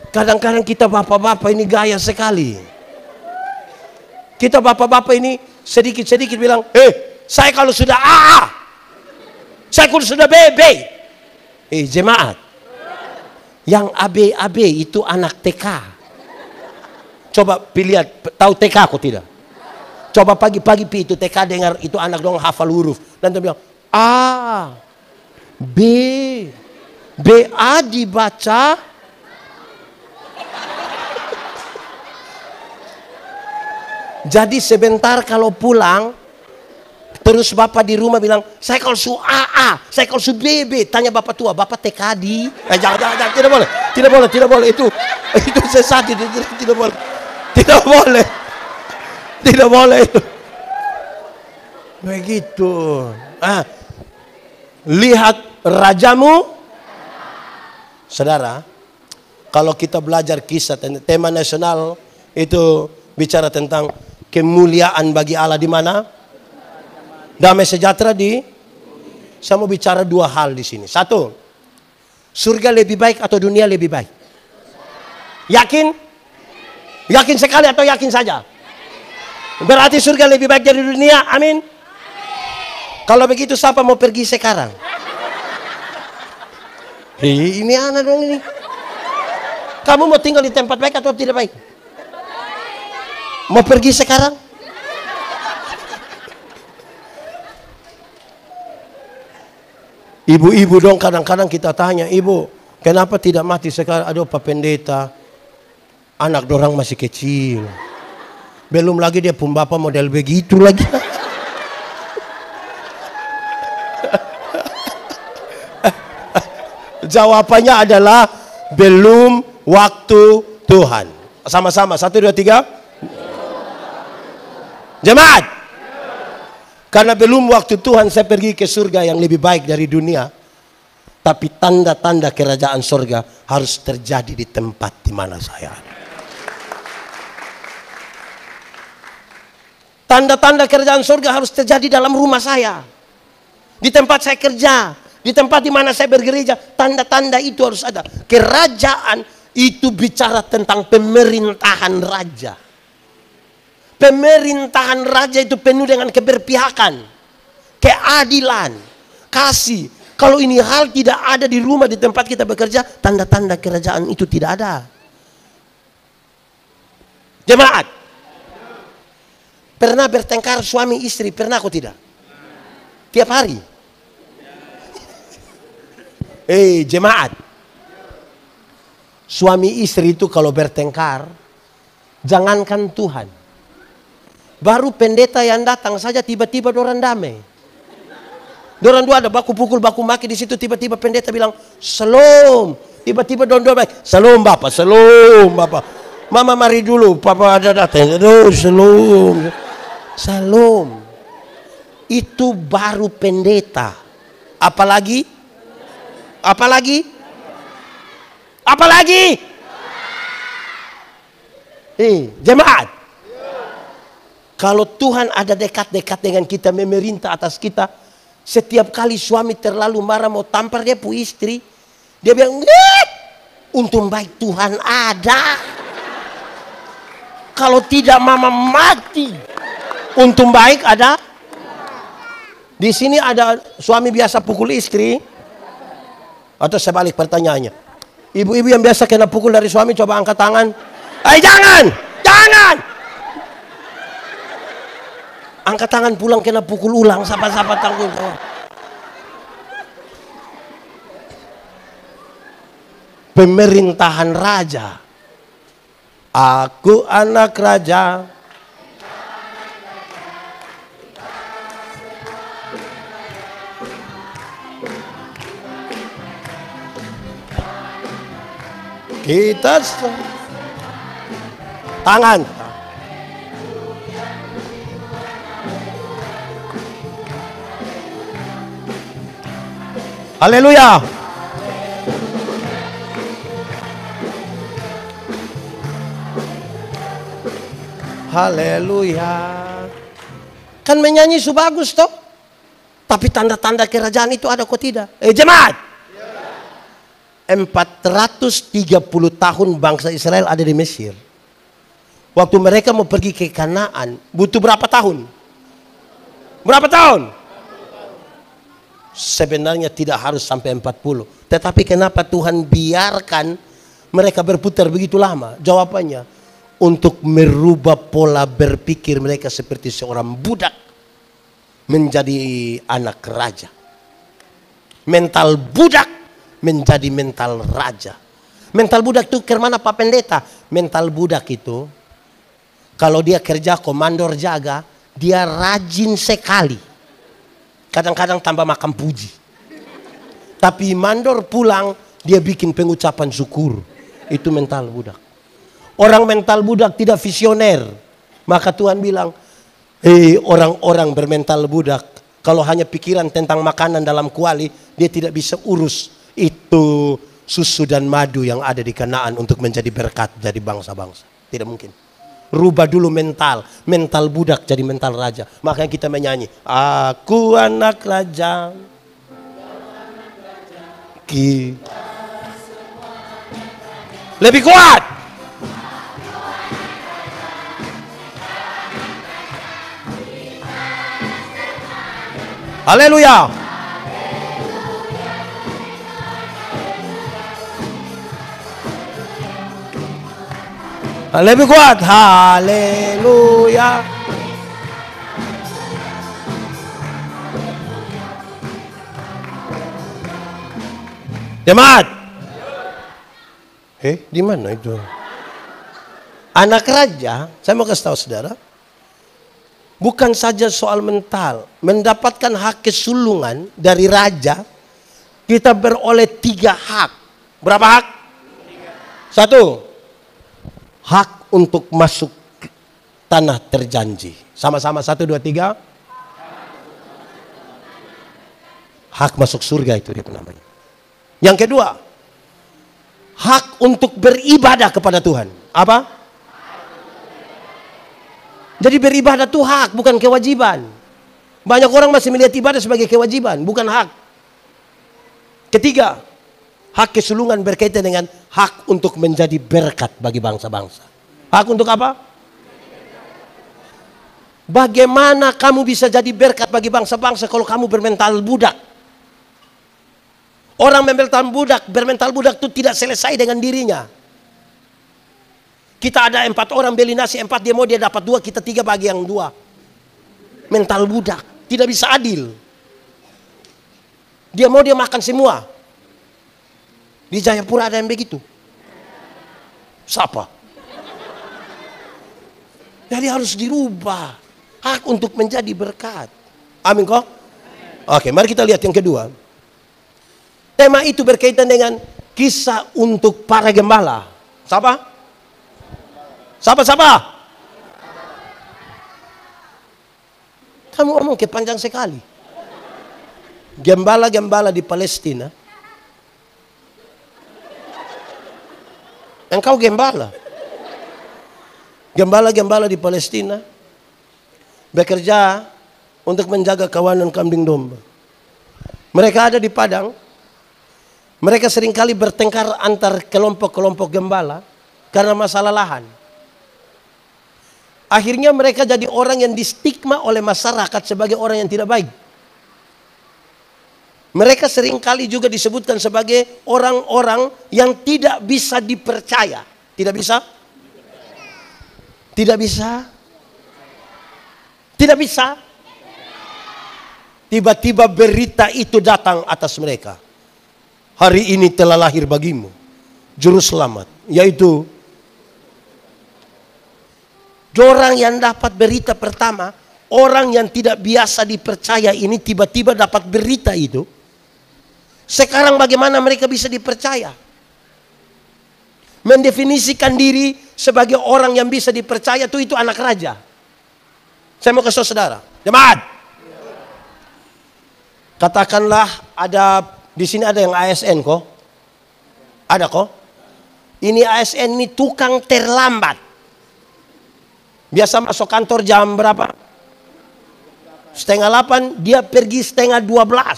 kadang-kadang kita bapak-bapak ini gaya sekali. Kita bapak-bapak ini sedikit-sedikit bilang, saya kalau sudah saya kalau sudah bebe. Jemaat, yang AB itu anak TK. Coba lihat, tahu TK kok tidak? Coba pagi-pagi itu TK dengar itu anak dong hafal huruf. Dan dia bilang, BA dibaca. Jadi sebentar kalau pulang, terus bapak di rumah bilang, saya kalau su AA, saya kalau su BB, tanya bapak tua, bapak TK di, jangan, tidak boleh, itu sesat, tidak boleh itu. Begitu. Lihat rajamu, saudara. Kalau kita belajar kisah tema nasional itu bicara tentang kemuliaan bagi Allah di mana? Damai sejahtera di. Saya mau bicara dua hal di sini. Satu, surga lebih baik atau dunia lebih baik? Yakin? Yakin sekali atau yakin saja? Berarti surga lebih baik dari dunia. Amin. Kalau begitu siapa mau pergi sekarang? Ini anak dong ini. Kamu mau tinggal di tempat baik atau tidak baik? Mau pergi sekarang? Ibu-ibu dong kadang-kadang kita tanya, ibu kenapa tidak mati sekarang? Aduh Pak Pendeta, anak dorang masih kecil. Belum lagi dia pun bapak model begitu lagi. Jawabannya adalah belum waktu Tuhan. Sama-sama, 1, 2, 3. Jemaat. Karena belum waktu Tuhan saya pergi ke surga yang lebih baik dari dunia. Tapi tanda-tanda kerajaan surga harus terjadi di tempat di mana saya ada. Tanda-tanda kerajaan surga harus terjadi dalam rumah saya. Di tempat saya kerja. Di tempat di mana saya bergereja. Tanda-tanda itu harus ada. Kerajaan itu bicara tentang pemerintahan raja. Pemerintahan raja itu penuh dengan keberpihakan, keadilan, kasih. Kalau ini hal tidak ada di rumah, di tempat kita bekerja, tanda-tanda kerajaan itu tidak ada. Jemaat, pernah bertengkar suami istri? Pernah atau tidak? Tiap hari. Jemaat, suami istri itu kalau bertengkar, jangankan Tuhan. Baru pendeta yang datang saja tiba-tiba dorang damai. Dorang dua ada baku pukul, baku maki di situ, tiba-tiba pendeta bilang, "Shalom." Tiba-tiba dorang baik, "Shalom Bapak, shalom Bapak. Mama mari dulu, Papa ada datang." "Aduh, shalom." Shalom. Itu baru pendeta. Apalagi? Jemaat. Kalau Tuhan ada dekat-dekat dengan kita, memerintah atas kita, setiap kali suami terlalu marah mau tampar dia pu istri, dia bilang, untung baik Tuhan ada. Kalau tidak mama mati. Untung baik ada. Di sini ada suami biasa pukul istri. Atau sebalik pertanyaannya. Ibu-ibu yang biasa kena pukul dari suami, coba angkat tangan. Jangan. Angkat tangan pulang kena pukul ulang, siapa-siapa tanggung jawab. pemerintahan raja. Aku anak raja. Kita tangan. Haleluya. Haleluya. Kan menyanyi su bagus toh. Tapi tanda-tanda kerajaan itu ada kok tidak? Jemaat. 430 tahun bangsa Israel ada di Mesir. Waktu mereka mau pergi ke Kanaan, butuh berapa tahun? Berapa tahun? Sebenarnya tidak harus sampai 40. Tetapi kenapa Tuhan biarkan mereka berputar begitu lama? Jawabannya, untuk merubah pola berpikir mereka seperti seorang budak menjadi anak raja. Mental budak menjadi mental raja. Mental budak itu kemana Pak Pendeta? Mental budak itu, kalau dia kerja komandor jaga, dia rajin sekali. Kadang-kadang tambah makan puji. Tapi mandor pulang, dia bikin pengucapan syukur. Itu mental budak. Orang mental budak tidak visioner. Maka Tuhan bilang, orang-orang bermental budak, kalau hanya pikiran tentang makanan dalam kuali, dia tidak bisa urus itu susu dan madu yang ada di Kanaan untuk menjadi berkat dari bangsa-bangsa. Tidak mungkin. Rubah dulu mental budak jadi mental raja. Makanya kita menyanyi, aku anak raja. Lebih kuat. Haleluya. Lebih kuat. Haleluya. Jemaat. Di mana itu? Anak raja, saya mau kasih tahu saudara, bukan saja soal mental, mendapatkan hak kesulungan dari raja, kita beroleh 3 hak. Berapa hak? 1. Hak untuk masuk tanah terjanji. Sama-sama 1, 2, 3. Hak masuk surga itu dia namanya. Yang kedua, hak untuk beribadah kepada Tuhan. Apa? Jadi beribadah itu hak, bukan kewajiban. Banyak orang masih melihat ibadah sebagai kewajiban, bukan hak. Ketiga, hak kesulungan berkaitan dengan hak untuk menjadi berkat bagi bangsa-bangsa. Hak untuk apa? Bagaimana kamu bisa jadi berkat bagi bangsa-bangsa kalau kamu bermental budak? Orang bermental budak itu tidak selesai dengan dirinya. Kita ada 4 orang beli nasi 4, dia mau dia dapat 2, kita 3 bagi yang 2. Mental budak, tidak bisa adil. Dia mau dia makan semua. Di Jayapura ada yang begitu. Siapa? Jadi harus dirubah. Hak untuk menjadi berkat. Amin kok? Oke, mari kita lihat yang kedua. Tema itu berkaitan dengan kisah untuk para gembala. Siapa? Siapa? Kamu ngomong kepanjang sekali. Gembala-gembala di Palestina. Engkau gembala. Gembala-gembala di Palestina bekerja untuk menjaga kawanan kambing domba. Mereka ada di padang. Mereka seringkali bertengkar antar kelompok-kelompok gembala karena masalah lahan. Akhirnya mereka jadi orang yang distigma oleh masyarakat sebagai orang yang tidak baik. Mereka seringkali juga disebutkan sebagai orang-orang yang tidak bisa dipercaya. Tidak bisa? Tidak bisa? Tidak bisa? Tiba-tiba berita itu datang atas mereka. Hari ini telah lahir bagimu juru selamat, yaitu orang yang dapat berita pertama, orang yang tidak biasa dipercaya ini tiba-tiba dapat berita itu. Sekarang bagaimana mereka bisa dipercaya? Mendefinisikan diri sebagai orang yang bisa dipercaya itu anak raja. Saya mau kasih saudara, jemaat. Katakanlah ada di sini ada yang ASN kok. Ada kok. Ini ASN ini tukang terlambat. Biasa masuk kantor jam berapa? 7:30, dia pergi 7:30.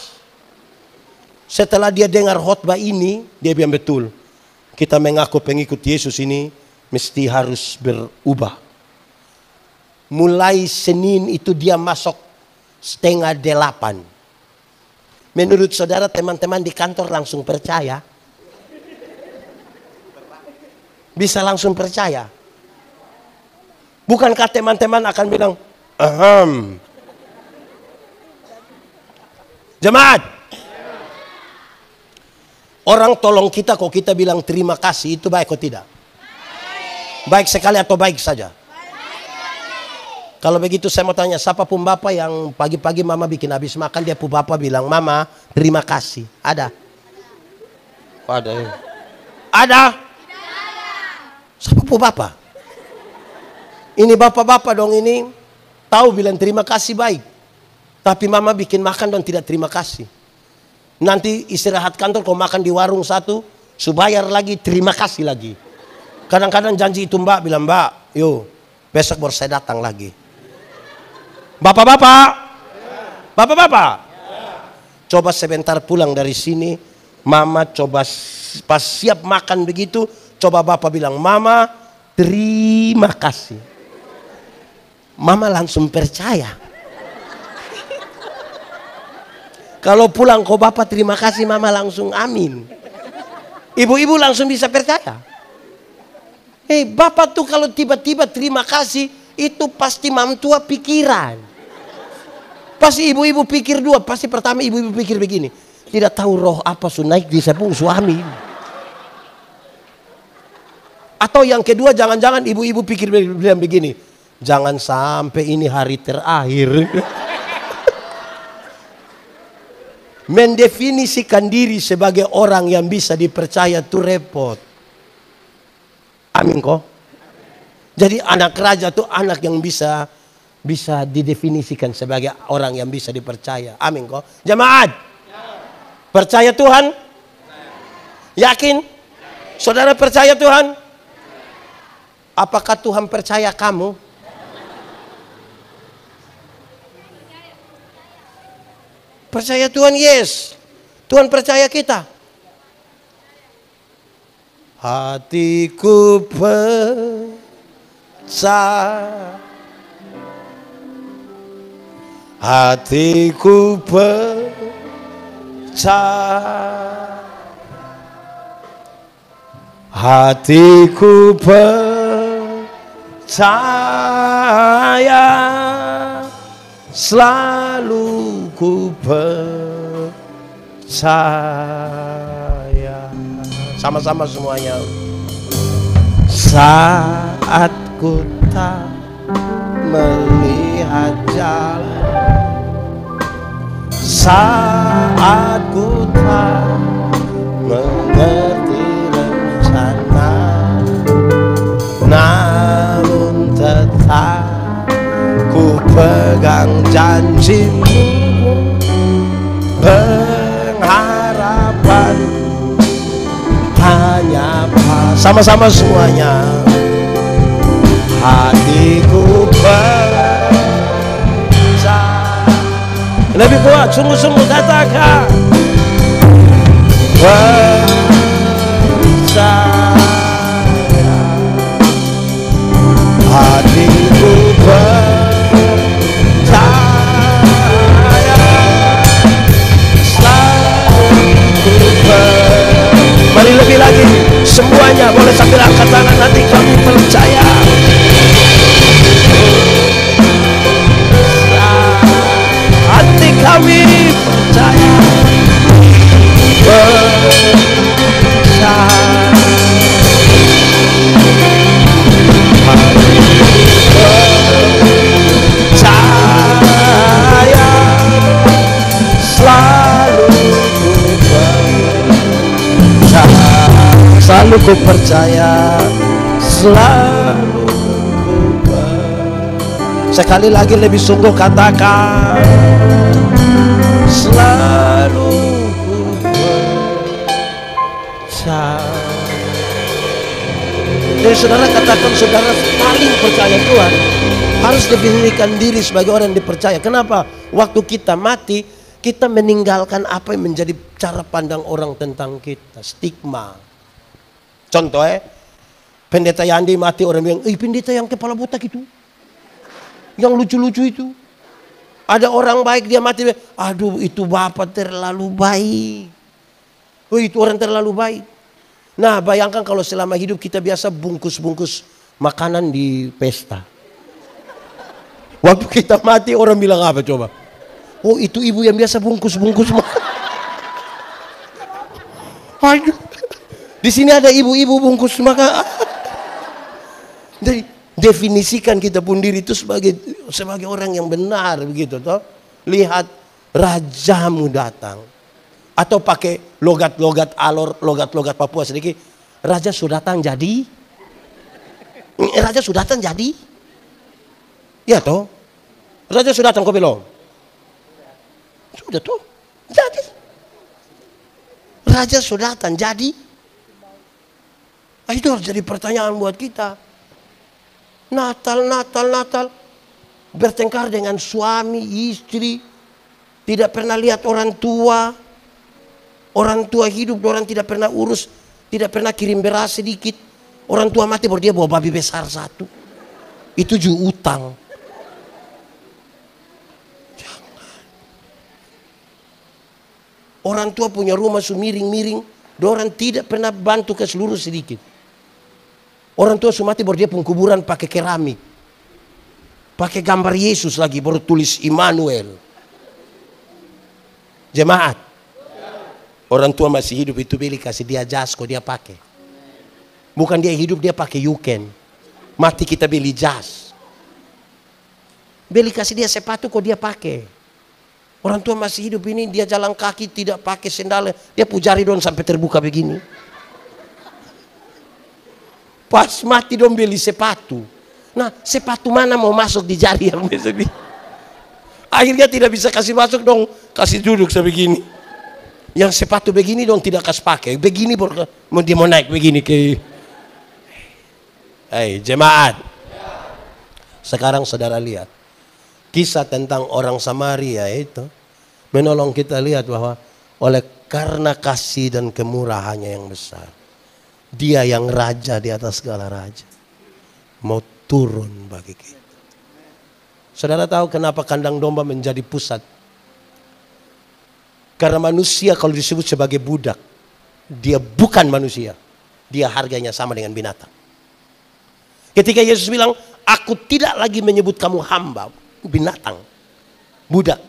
Setelah dia dengar khotbah ini, dia bilang betul. Kita mengaku pengikut Yesus ini mesti harus berubah. Mulai Senin itu dia masuk 7:30. Menurut saudara teman-teman di kantor langsung percaya? Bisa langsung percaya? Bukankah teman-teman akan bilang, aham. Jemaat, orang tolong kita kok kita bilang terima kasih, itu baik atau tidak? Baik sekali atau baik saja? Kalau begitu saya mau tanya, siapa pun bapak yang pagi-pagi mama bikin habis makan, dia pun bapak bilang, mama terima kasih. Ada? Ada ya? Ada? Siapa pun bapak? Ini bapak-bapak dong ini, tahu bilang terima kasih baik. Tapi mama bikin makan dan tidak terima kasih. Nanti istirahat kantor kau makan di warung satu, bayar lagi, terima kasih lagi. Kadang-kadang janji itu mbak bilang, mbak, yuk besok baru saya datang lagi. Bapak-bapak, bapak-bapak, coba sebentar pulang dari sini, mama coba pas siap makan begitu, coba bapak bilang, mama terima kasih. Mama langsung percaya. Kalau pulang kok bapak terima kasih, mama langsung amin. Ibu-ibu langsung bisa percaya. Bapak tuh kalau tiba-tiba terima kasih, itu pasti mamtua pikiran. Pasti ibu-ibu pikir dua. Pasti pertama ibu-ibu pikir begini, tidak tahu roh apa naik di sepung suami. Atau yang kedua, jangan-jangan ibu-ibu pikir bilang begini, jangan sampai ini hari terakhir. Mendefinisikan diri sebagai orang yang bisa dipercaya itu repot. Amin kok. Jadi anak raja itu anak yang bisa didefinisikan sebagai orang yang bisa dipercaya. Amin kok. Jemaat, percaya Tuhan? Yakin? Saudara percaya Tuhan? Apakah Tuhan percaya kamu? Percaya Tuhan, yes. Tuhan percaya kita. Hatiku percaya, hatiku percaya, hatiku percaya, selalu ku percaya. Sama-sama semuanya. Saat ku tak melihat jalan, saat ku tak mengerti rencana, namun tetap ku pegang janjimu, pengharapan hanya sama-sama semuanya. Hatiku percaya. Lebih kuat, sungguh-sungguh katakan percaya. Hatiku percaya, selalu ku percaya. Mari lebih lagi, semuanya boleh sambil angkat tangan, nanti kami percaya. Hati kami percaya. selalu ku percaya, selalu ku percaya. Sekali lagi lebih sungguh katakan, selalu ku percaya. Jadi saudara katakan saudara paling percaya Tuhan. Harus definisikan diri sebagai orang yang dipercaya. Kenapa? Waktu kita mati, kita meninggalkan apa yang menjadi cara pandang orang tentang kita. Stigma. Contoh pendeta Yandi mati, orang bilang, pendeta yang kepala botak itu, yang lucu-lucu itu. Ada orang baik dia mati, aduh itu bapak terlalu baik. Oh itu orang terlalu baik. Nah bayangkan kalau selama hidup kita biasa bungkus-bungkus makanan di pesta. Waktu kita mati orang bilang apa coba? Oh itu ibu yang biasa bungkus-bungkus makanan. Aduh. Di sini ada ibu-ibu bungkus makanan. Jadi definisikan kita pun diri itu sebagai orang yang benar begitu toh. Lihat rajamu datang. Atau pakai logat-logat Alor, logat-logat Papua sedikit. Raja sudah datang jadi? Raja sudah datang jadi? Ya toh? Raja sudah datang kau belum? Sudah toh? Jadi. Raja sudah datang jadi? Nah, itu harus jadi pertanyaan buat kita. Natal. Bertengkar dengan suami, istri. Tidak pernah lihat orang tua. Orang tua hidup, orang tidak pernah urus. Tidak pernah kirim beras sedikit. Orang tua mati baru dia bawa babi besar satu. Itu juga utang. Jangan. Orang tua punya rumah miring-miring. Orang tidak pernah bantu ke seluruh sedikit. Orang tua mati baru dia pengkuburan pakai keramik. Pakai gambar Yesus lagi baru tulis Immanuel. Jemaat. Orang tua masih hidup itu beli kasih dia jas kok dia pakai. Bukan dia hidup dia pakai yuken. Mati kita beli jas. Beli kasih dia sepatu kok dia pakai. Orang tua masih hidup ini dia jalan kaki tidak pakai sendal. Dia pujari dong sampai terbuka begini. Pas mati dong beli sepatu. Nah sepatu mana mau masuk di jari yang besok ini. Akhirnya tidak bisa kasih masuk dong. Kasih duduk sebegini. Yang sepatu begini dong tidak kasih pakai. Begini dia mau naik begini ke. Hei jemaat. Sekarang saudara lihat. Kisah tentang orang Samaria itu. Menolong kita lihat bahwa oleh karena kasih dan kemurahannya yang besar. Dia yang raja di atas segala raja. Mau turun bagi kita. Saudara tahu kenapa kandang domba menjadi pusat? Karena manusia kalau disebut sebagai budak, dia bukan manusia. Dia harganya sama dengan binatang. Ketika Yesus bilang, aku tidak lagi menyebut kamu hamba, binatang, budak.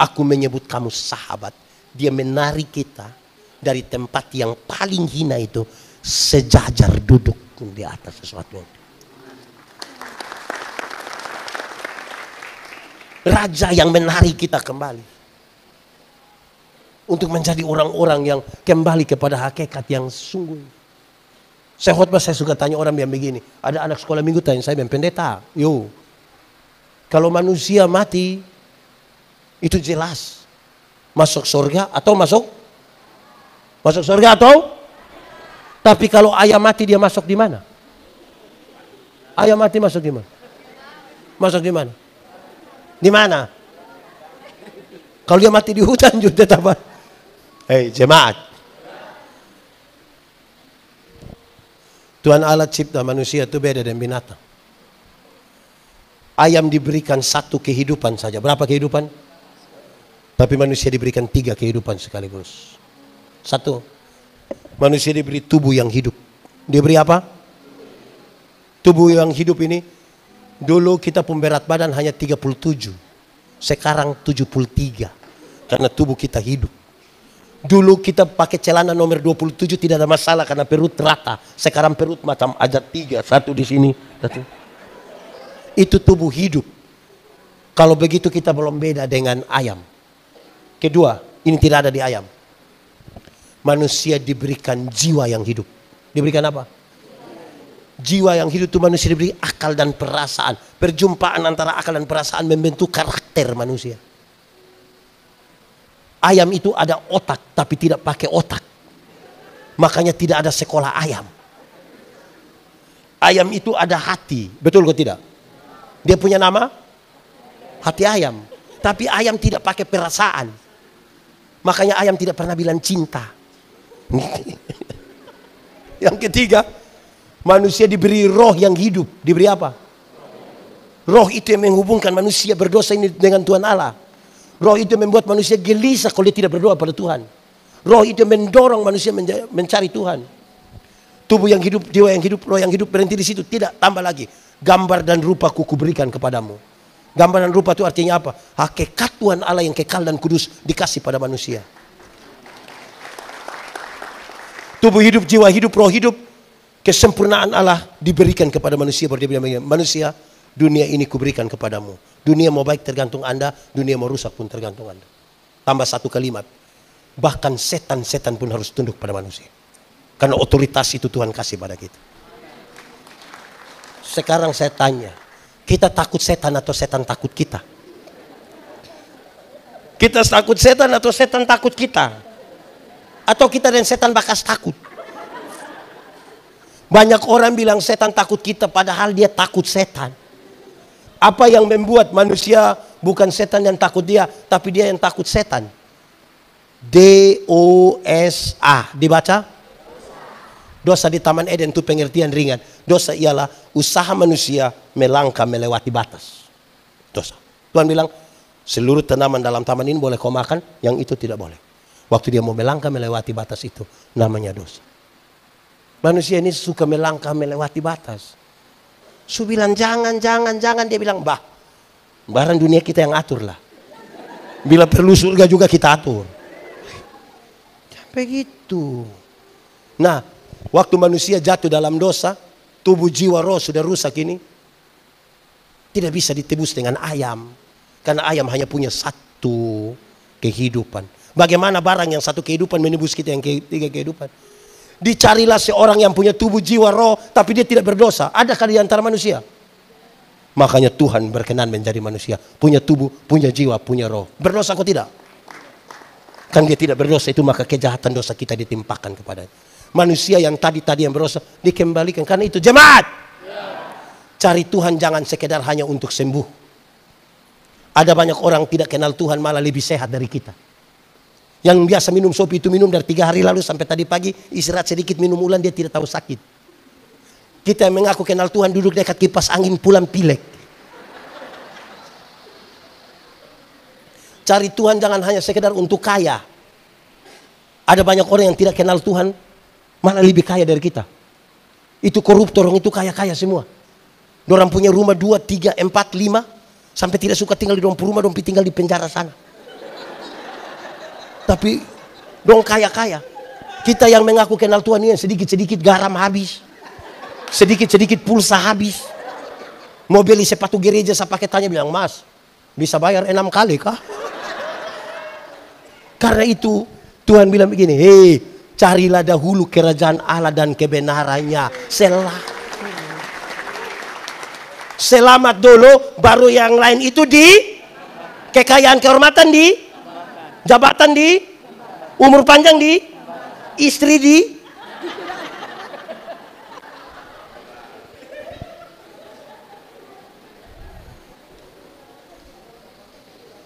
Aku menyebut kamu sahabat. Dia menarik kita dari tempat yang paling hina itu, sejajar duduk di atas sesuatu. Raja yang menarik kita kembali. Untuk menjadi orang-orang yang kembali kepada hakikat yang sungguh. Saya khotbah saya suka tanya orang yang begini. Ada anak sekolah minggu tanya saya bilang pendeta. Yo, kalau manusia mati itu jelas masuk surga atau masuk surga atau. Tapi kalau ayam mati dia masuk di mana? Ayam mati masuk di mana? Masuk di mana? Di mana? Kalau dia mati di hutan juga tetap. Hei jemaat. Tuhan Allah cipta manusia itu beda dengan binatang. Ayam diberikan satu kehidupan saja. Berapa kehidupan? Tapi manusia diberikan 3 kehidupan sekaligus. 1. Manusia diberi tubuh yang hidup. Diberi apa? Tubuh yang hidup ini. Dulu kita pemberat badan hanya 37. Sekarang 73. Karena tubuh kita hidup. Dulu kita pakai celana nomor 27 tidak ada masalah karena perut rata. Sekarang perut macam ada 3, 1 di sini. Itu tubuh hidup. Kalau begitu kita belum beda dengan ayam. Kedua, ini tidak ada di ayam. Manusia diberikan jiwa yang hidup. Diberikan apa? Jiwa yang hidup itu manusia diberi akal dan perasaan. Perjumpaan antara akal dan perasaan membentuk karakter manusia. Ayam itu ada otak tapi tidak pakai otak. Makanya tidak ada sekolah ayam. Ayam itu ada hati. Betul kok tidak? Dia punya nama? Hati ayam. Tapi ayam tidak pakai perasaan. Makanya ayam tidak pernah bilang cinta. Yang ketiga, manusia diberi roh yang hidup. Diberi apa? Roh itu yang menghubungkan manusia berdosa ini dengan Tuhan Allah. Roh itu membuat manusia gelisah kalau dia tidak berdoa pada Tuhan. Roh itu mendorong manusia mencari Tuhan. Tubuh yang hidup, jiwa yang hidup, roh yang hidup berhenti di situ. Tidak, tambah lagi. Gambar dan rupa kuberikan kepadamu. Gambar dan rupa itu artinya apa? Hakikat Tuhan Allah yang kekal dan kudus dikasih pada manusia. Tubuh hidup, jiwa hidup, roh hidup. Kesempurnaan Allah diberikan kepada manusia. Manusia, dunia ini kuberikan kepadamu. Dunia mau baik tergantung Anda, dunia mau rusak pun tergantung Anda. Tambah satu kalimat. Bahkan setan-setan pun harus tunduk pada manusia. Karena otoritas itu Tuhan kasih pada kita. Sekarang saya tanya, kita takut setan atau setan takut kita? Kita takut setan atau setan takut kita? Atau kita dan setan bakas takut? Banyak orang bilang setan takut kita padahal dia takut setan. Apa yang membuat manusia bukan setan yang takut dia, tapi dia yang takut setan? D-O-S-A. Dibaca? Dosa di Taman Eden itu pengertian ringan. Dosa ialah usaha manusia melangkah melewati batas. Dosa. Tuhan bilang, seluruh tanaman dalam taman ini boleh kau makan, yang itu tidak boleh. Waktu dia mau melangkah melewati batas itu, namanya dosa. Manusia ini suka melangkah melewati batas. Su bilang jangan. Dia bilang, barang dunia kita yang atur lah. Bila perlu surga juga kita atur. Begitu. Nah, waktu manusia jatuh dalam dosa, tubuh jiwa roh sudah rusak ini. Tidak bisa ditebus dengan ayam. Karena ayam hanya punya satu kehidupan. Bagaimana barang yang satu kehidupan menebus kita yang tiga kehidupan? Dicarilah seorang yang punya tubuh jiwa roh tapi dia tidak berdosa. Adakah di antara manusia? Makanya Tuhan berkenan menjadi manusia. Punya tubuh, punya jiwa, punya roh. Berdosa kok tidak? Kan dia tidak berdosa itu maka kejahatan dosa kita ditimpakan kepadanya. Manusia yang tadi yang berdosa dikembalikan. Karena itu jemaat. Cari Tuhan jangan sekedar hanya untuk sembuh. Ada banyak orang tidak kenal Tuhan malah lebih sehat dari kita. Yang biasa minum sopi itu minum dari 3 hari lalu sampai tadi pagi. Istirahat sedikit minum ulang dia tidak tahu sakit. Kita yang mengaku kenal Tuhan duduk dekat kipas angin pulang pilek. Cari Tuhan jangan hanya sekedar untuk kaya. Ada banyak orang yang tidak kenal Tuhan malah lebih kaya dari kita. Itu koruptor, itu kaya-kaya semua. Dorang punya rumah 2, 3, 4, 5 sampai tidak suka tinggal di rumah, dong tinggal di penjara sana. Tapi dong kaya-kaya. Kita yang mengaku kenal Tuhan ini sedikit-sedikit garam habis. Sedikit-sedikit pulsa habis. Mau beli sepatu gereja saya pakai tanya bilang, "Mas, bisa bayar 6 kali kah?" Karena itu Tuhan bilang begini, "Hei, carilah dahulu kerajaan Allah dan kebenarannya. Selamat dulu, baru yang lain itu di kekayaan kehormatan di jabatan di umur panjang di istri di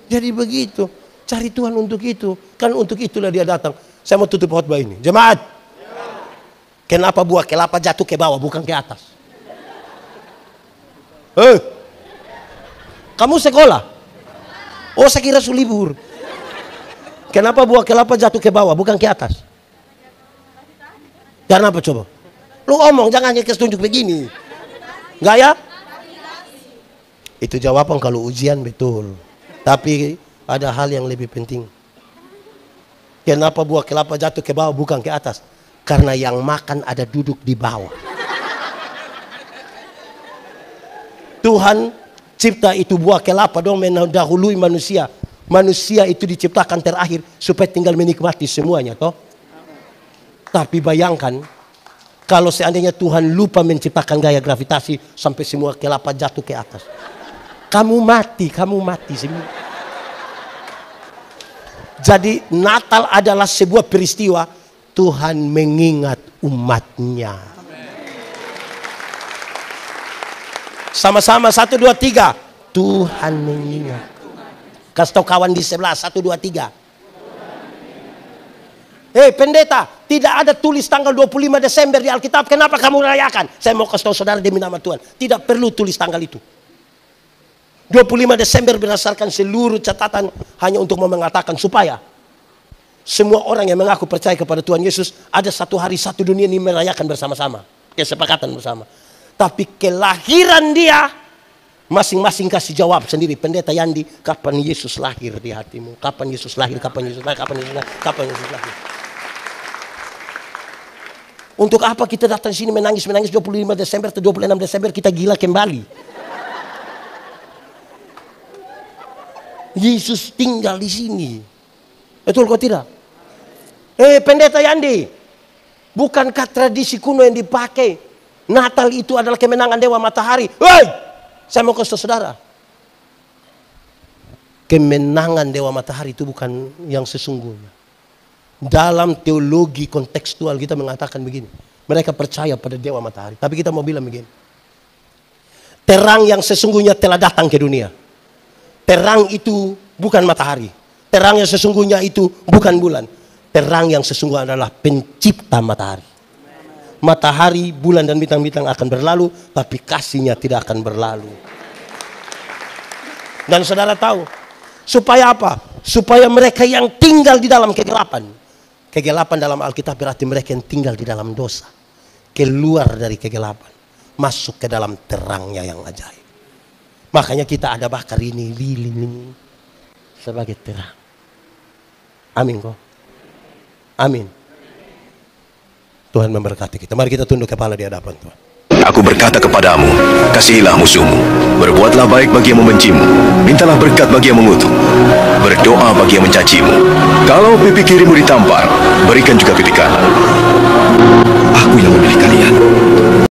jadi begitu. Cari Tuhan untuk itu. Kan untuk itulah dia datang. Saya mau tutup khotbah ini. Jemaat. Kenapa buah kelapa jatuh ke bawah bukan ke atas? Kamu sekolah? Oh, saya kira su libur. Kenapa buah kelapa jatuh ke bawah bukan ke atas? Karena apa coba? Lu omong jangan hanya tunjuk begini. Enggak ya? Itu jawaban kalau ujian betul. Tapi ada hal yang lebih penting. Kenapa buah kelapa jatuh ke bawah bukan ke atas? Karena yang makan ada duduk di bawah. Tuhan cipta itu buah kelapa dong mendahului manusia. Manusia itu diciptakan terakhir supaya tinggal menikmati semuanya toh. Tapi bayangkan kalau seandainya Tuhan lupa menciptakan gaya gravitasi sampai semua kelapa jatuh ke atas. Kamu mati semua. Jadi Natal adalah sebuah peristiwa Tuhan mengingat umatnya. Sama-sama 1, 2, 3. Tuhan mengingat. Kasih tahu kawan di sebelah 1, 2, 3. Pendeta, tidak ada tulis tanggal 25 Desember di Alkitab. Kenapa kamu rayakan? Saya mau kasih tahu saudara demi nama Tuhan. Tidak perlu tulis tanggal itu. 25 Desember berdasarkan seluruh catatan hanya untuk mengatakan supaya semua orang yang mengaku percaya kepada Tuhan Yesus ada satu hari satu dunia ini merayakan bersama-sama. Kesepakatan bersama. Tapi kelahiran dia masing-masing kasih jawab sendiri. Pendeta Yandi, kapan Yesus lahir di hatimu? Kapan Yesus lahir? Kapan Yesus lahir? Kapan Yesus lahir? Kapan Yesus lahir? Untuk apa kita datang sini menangis 25 Desember atau 26 Desember kita gila kembali? Yesus tinggal di sini. Betul kok tidak? Pendeta Yandi, bukankah tradisi kuno yang dipakai Natal itu adalah kemenangan dewa matahari? Saya mau kasih saudara, kemenangan dewa matahari itu bukan yang sesungguhnya. Dalam teologi kontekstual kita mengatakan begini. Mereka percaya pada dewa matahari. Tapi kita mau bilang begini. Terang yang sesungguhnya telah datang ke dunia. Terang itu bukan matahari. Terang yang sesungguhnya itu bukan bulan. Terang yang sesungguhnya adalah pencipta matahari. Matahari, bulan dan bintang-bintang akan berlalu. Tapi kasihnya tidak akan berlalu. Dan saudara tahu. Supaya apa? Supaya mereka yang tinggal di dalam kegelapan. Kegelapan dalam Alkitab berarti mereka yang tinggal di dalam dosa. Keluar dari kegelapan. Masuk ke dalam terangnya yang ajaib. Makanya kita ada bakar ini lilin ini sebagai terang. Amin kok. Amin. Tuhan memberkati kita. Mari kita tunduk kepala di hadapan Tuhan. Aku berkata kepadamu, kasihilah musuhmu, berbuatlah baik bagi yang membencimu, mintalah berkat bagi yang mengutuk, berdoa bagi yang mencacimu. Kalau pipi kirimu ditampar, berikan juga pipi kanan. Aku yang memilih kalian.